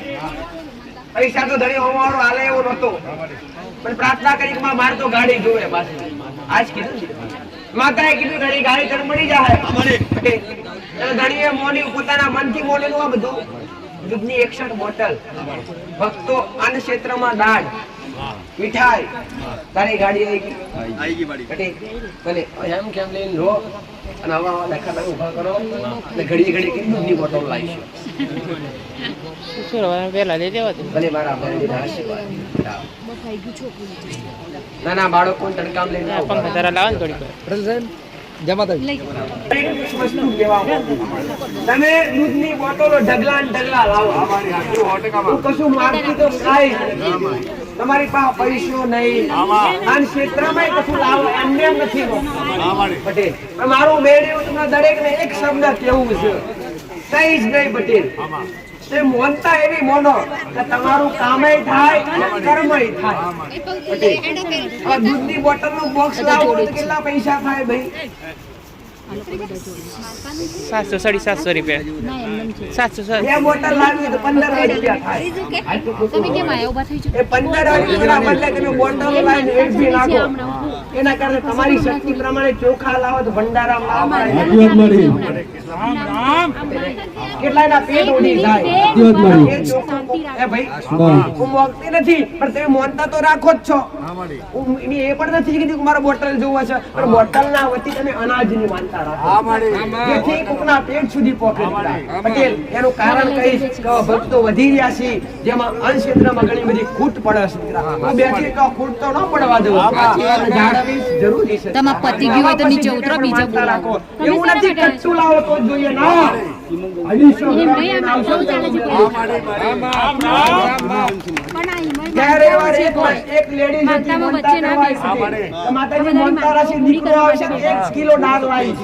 પૈસા તો ધણી હોવાળો હાલે એવો નતો પણ પ્રાર્થના કરી કે માં મારે તો ગાડી જોવે. પાછી આજ કીધું માતાએ કીધું ધણી ગાડી તને મળી જાય. પટેલ ધણીએ મોની પોતાના મનથી મોનેલું આ બધું દૂધની 61 બોટલ ભક્તો અન્ન ક્ષેત્રમાં દાળ મીઠાઈ તારી ગાડી આવી ગઈ પટેલ ભલે એમ કેમ લઈને લો અને આવા દેખાતા ઉભા કરો એટલે ઘડી ઘડી કે દૂધની બોટલ લાવીશું. ભલે મારા આશીર્વાદ. નાના બાળકો તડકામ લઈને તમે દૂધની બોટલો ઢગલા ને ઢગલા લાવો. કશું માંગતી તો કાંઈ તમારી પાસે પૈસો નહીં અને ક્ષેત્રમાં કશું લાવો એમને એમ નથી. પટેલ મારું મેળવ્યું તમને દરેક ને એક શબ્દ કેવું છે કઈ જ નહીં. પટેલ તે મોનતા એવી મોનો કે તમારું કામે થાય અને કર્મય થાય. પટેલ હવે દૂધની બોટલ નું બોક્સ લાવો તો કેટલા પૈસા થાય ભાઈ? 700 રૂપિયા 700 બે બોટલ લાવી તો 15 રૂપિયા થાય. તમે કેમ આયા ઉભા થઈ એ 15 રૂપિયા બદલે તમે બોટલો લાવીને એક બી નાખો. એના કારણે તમારી શક્તિ પ્રમાણે ચોખા લાવો તો ભંડારામ લાવો. કેટલાના પેટ ઉડી જાય. એ ચોખા એ ભાઈ હું મોગતી નથી પણ તમે મોનતા તો રાખો જ છો. હું એ પણ નથી કીધું કે મારે બોટલ જોવા છે પણ બોટલ ના વતી તમે અનાજની માનતા રાખો જેથી કોકના પેટ સુધી પહોંચે. પટેલ એનું કારણ કહીશ કે ભક્તો વધી રહ્યા છે જેમાં અંશ ક્ષેત્રમાં ઘણી બધી ખૂટ પડે છે. હું બેઠી તો ખૂટ તો ન પડવા દઉં. જાળવવી જરૂરી છે. તમારા પતિ ગયું હોય તો નીચે ઉતરો, બીજા બોલાવો. એવું નથી કચ્છું લાવો તો જોઈએ ના. માતાજી મોનતા રાશિ દીકરો આવશે 1 કિલો દાળ લાવી.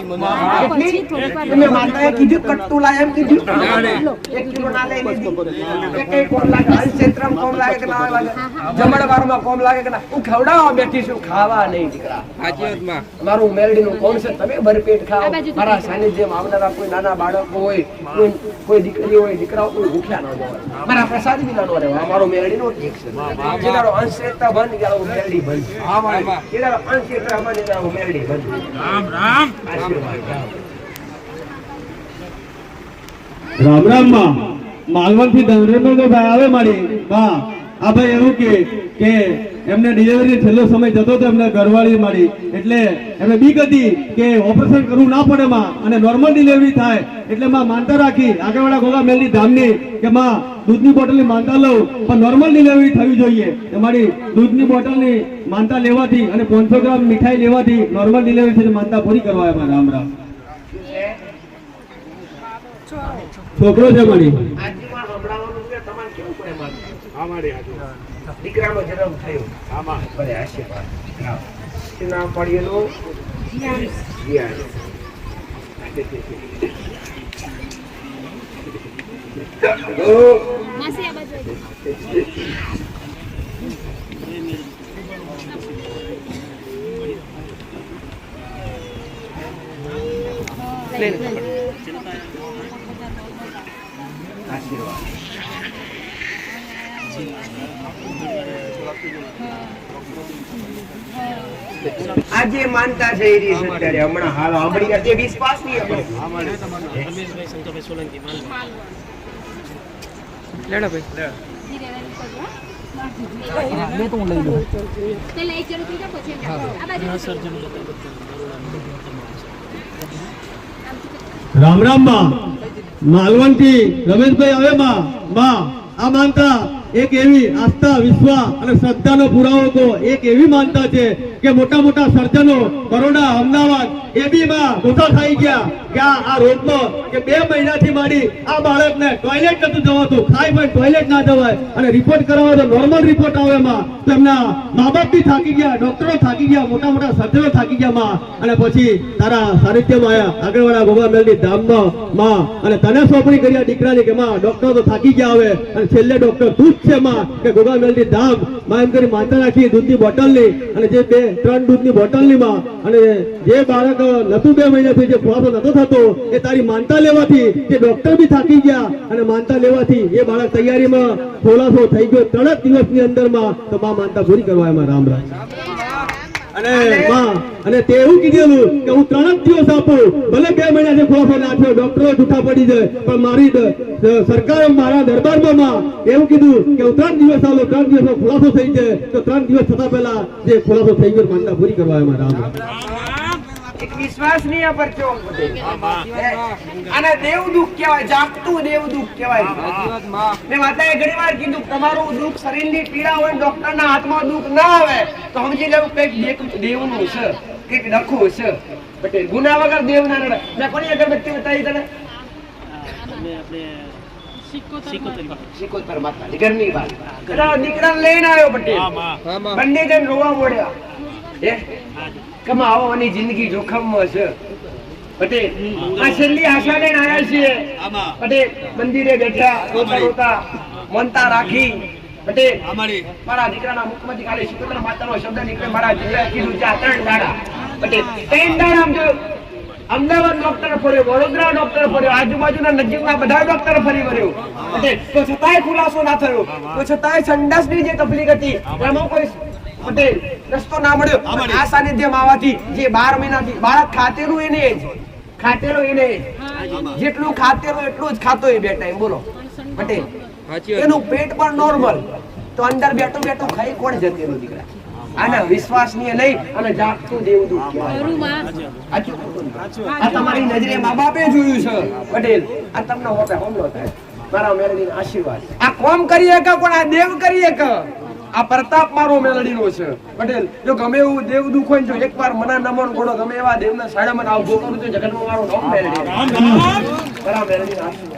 તમે માતાએ કીધું કટ્ટુ લાય એમ કીધું 1 કિલો ના લઈ લીધી. એક કોમ લાગે ક્ષેત્રમાં કોમ લાગે કે ના લાગે જમણવારમાં કોમ લાગે કે ના. હું ખવડાવવા બેઠી છું ખાવા નહીં દીકરા. મારું મેલડીનું કોણ છે તમે ભરપેટ ખાઓ. મારા સાનિધ્યમાં આવનારા કોઈ નાના બાળકો હોય કોઈ દીકરી હોય દીકરાઓ કોઈ ભૂખ્યા ન હોય. મારા પ્રસાદ બી ના રહેવા. અમારો મેલડીનો ઠીક છે. જેદારો અંશ ક્ષેત્ર બંધ ગયા મેલડી બંધ. જેદારો અંશ ક્ષેત્ર બંધ ગયા મેલડી બંધ. રામ રામ. રામ રામ માં માલવણ થી ધનરેન્દ્રભાઈ આવે મારી હા આ ભાઈ એવું કે એમને ડિલિવરી છેલ્લો સમય જતો હતો એમને ઘરવાળી મારી એટલે એમને બીક હતી કે ઓપરેશન કરવું ના પડે માં અને નોર્મલ ડિલિવરી થાય એટલે માં માનતા રાખી આગળવાળા ગોગા મેલડી ધામની કે માં દૂધની બોટલની માનતા લઉં પણ નોર્મલ ડિલિવરી થવી જોઈએ. તમારી દૂધની બોટલની માનતા લેવાથી અને 500 ગ્રામ મીઠાઈ લેવાથી નોર્મલ ડિલિવરી છે માનતા પૂરી કરવા આવ્યા. રામ રામ. છોકરો છે મારી આજમાં હમણાંનું છે તમારે કેવું પડે મારે દીકરાનો જન્મ થયો. ભલે આશીર્વાદ. શું નામ પડ્યું? માસી આ બાજુ આશીર્વાદ. આજે માનતા જઈ રહી છે અત્યારે હમણાં હાલ સાંભળી ગયા તે વિશ્વાસ નહીં આપણો લેડો ભાઈ પેલા એક જણું પીધા પછી આ બાજુ રામ રામ માં માલવણ થી રમેશભાઈ આવે માં આ માનતા એક એવી આસ્થા વિશ્વાસ અને શ્રદ્ધાનો પુરાવો તો એક એવી માનતા છે કે મોટા મોટા સર્જનો બરોડા અમદાવાદ એ બી માં ગોથા થઈ ગયા કે આ રોગમાં કે 2 મહિનાથી માંડી આ બાળકને ટોયલેટ નતું જવાતું ખાઈ પણ ટોયલેટ ના જવાય અને રિપોર્ટ કરાવવા તો નોર્મલ રિપોર્ટ આવે માં તેમના મા બાપ બી થાકી ગયા ડોક્ટરો થાકી ગયા મોટા મોટા સર્જનો થાકી ગયા માં અને પછી તારા સાનિધ્યમાં આવ્યા આગળવાળા ભગવાન મેલની ધામમાં માં અને તને સોંપણી કર્યા દીકરાની કે માં ડોક્ટર તો થાકી ગયા હવે અને છેલ્લે ડોક્ટર તું જ છે માં કે ભગવાન મેલની ધામ માં એમ કરી માનતા રાખી દૂધની બોટલની અને જે 2-3 દૂધની બોટલની માં અને જે બાળક નતું 2 મહિનાથી જે ખોરાક નતો થતો એ તારી માનતા લેવાથી જે ડોક્ટર બી થાકી ગયા અને માનતા લેવાથી એ બાળક તૈયારીમાં ખોલાસો થઈ ગયો 3 દિવસની અંદરમાં તો માં માનતા પૂરી કરવા એમાં રામ રામ અને માં અને તે એવું કીધેલું કે હું 3 દિવસ આપું ભલે 2 મહિનાથી ખોલાસો નાખ્યો ડોક્ટરો જૂઠા પડી જાય પણ મારી સરકાર મારા દરબારમાં માં એવું કીધું કે હું 3 દિવસ આલો 3 દિવસમાં ખુલાસો થઈ જાય તો 3 દિવસ થતા પહેલા જે ખુલાસો થઈ ગયો માનતા પૂરી કરવા એમાં રામ રામ એક વિશ્વાસનીય પરચો અને દેવદુખ કહેવાય જાગતું દેવદુખ કહેવાય મેં માતાએ ઘણીવાર કીધું તમારું દુઃખ શરીરની પીડા હોય ડોક્ટરના હાથમાં દુઃખ ના આવે તો સમજી લેવું કંઈક દેવનું છે કંઈક ડખું છે પટેલ ગુના વગર દેવ ના રડે મેં કોની અગરબત્તી બતાવી તને સિકોતર માતાની ઘરની વાત દીકરાને લઈને આવ્યો પટેલ બંને જણ રોવા મોડ્યા કમાવાની જિંદગી જોખમમાં છે પટેલ આ છેલ્લી આશા લઈને આવ્યા છીએ પટેલ મંદિરે બેઠા રોતા રોતા મનતા રાખી પટેલ મારા દીકરાના મુખમાંથી ખાલી સિકોતર માતાનો શબ્દ નીકળે મારા દીકરાએ કીધું છે 3 દાડા પટેલ 3 દાડા જો અમદાવાદ ડોક્ટર ફર્યો વડોદરા ડોક્ટર ફર્યો આજુબાજુના નજીકના બધા ડોક્ટર ફરી વર્યો પટેલ તો છતાંય ખુલાસો ના થયો તો છતાંય સંડાસની જે તકલીફ હતી એમાં કોઈ પટેલ રસ્તો ના મળ્યો આ સાનિધ્યમાં આવવાથી જે 12 મહિનાથી બાળક ખાતેલું એને જ ખાતેલું એને જેટલું ખાતેલું એટલું જ ખાતો એ બે ટાઈમ બોલો પટેલ એનું પેટ પણ નોર્મલ તો અંદર બેઠું બેઠું ખાઈ કોણ જતેલું દીકરા આના વિશ્વાસનીય નહીં અને જાગતું દેવદૂત આ તમારી નજરે મા બાપે જોયું છે પટેલ આ તમને હોપે હુમલો થાય મારા મેલડીનો આશીર્વાદ આ કોમ કરીએ કે કોણ આ દેવ કરીએ કે આ પ્રતાપ મારો મેલડીનો છે પટેલ જો ગમે એવું દેવ દુખ હોય જો એકવાર મના નમન ગોળો ગમે એવા દેવના સાડા મને આવજો કરું તો જગતમાં મારું નામ મેલડી મારા મેલડીનો આશીર્વાદ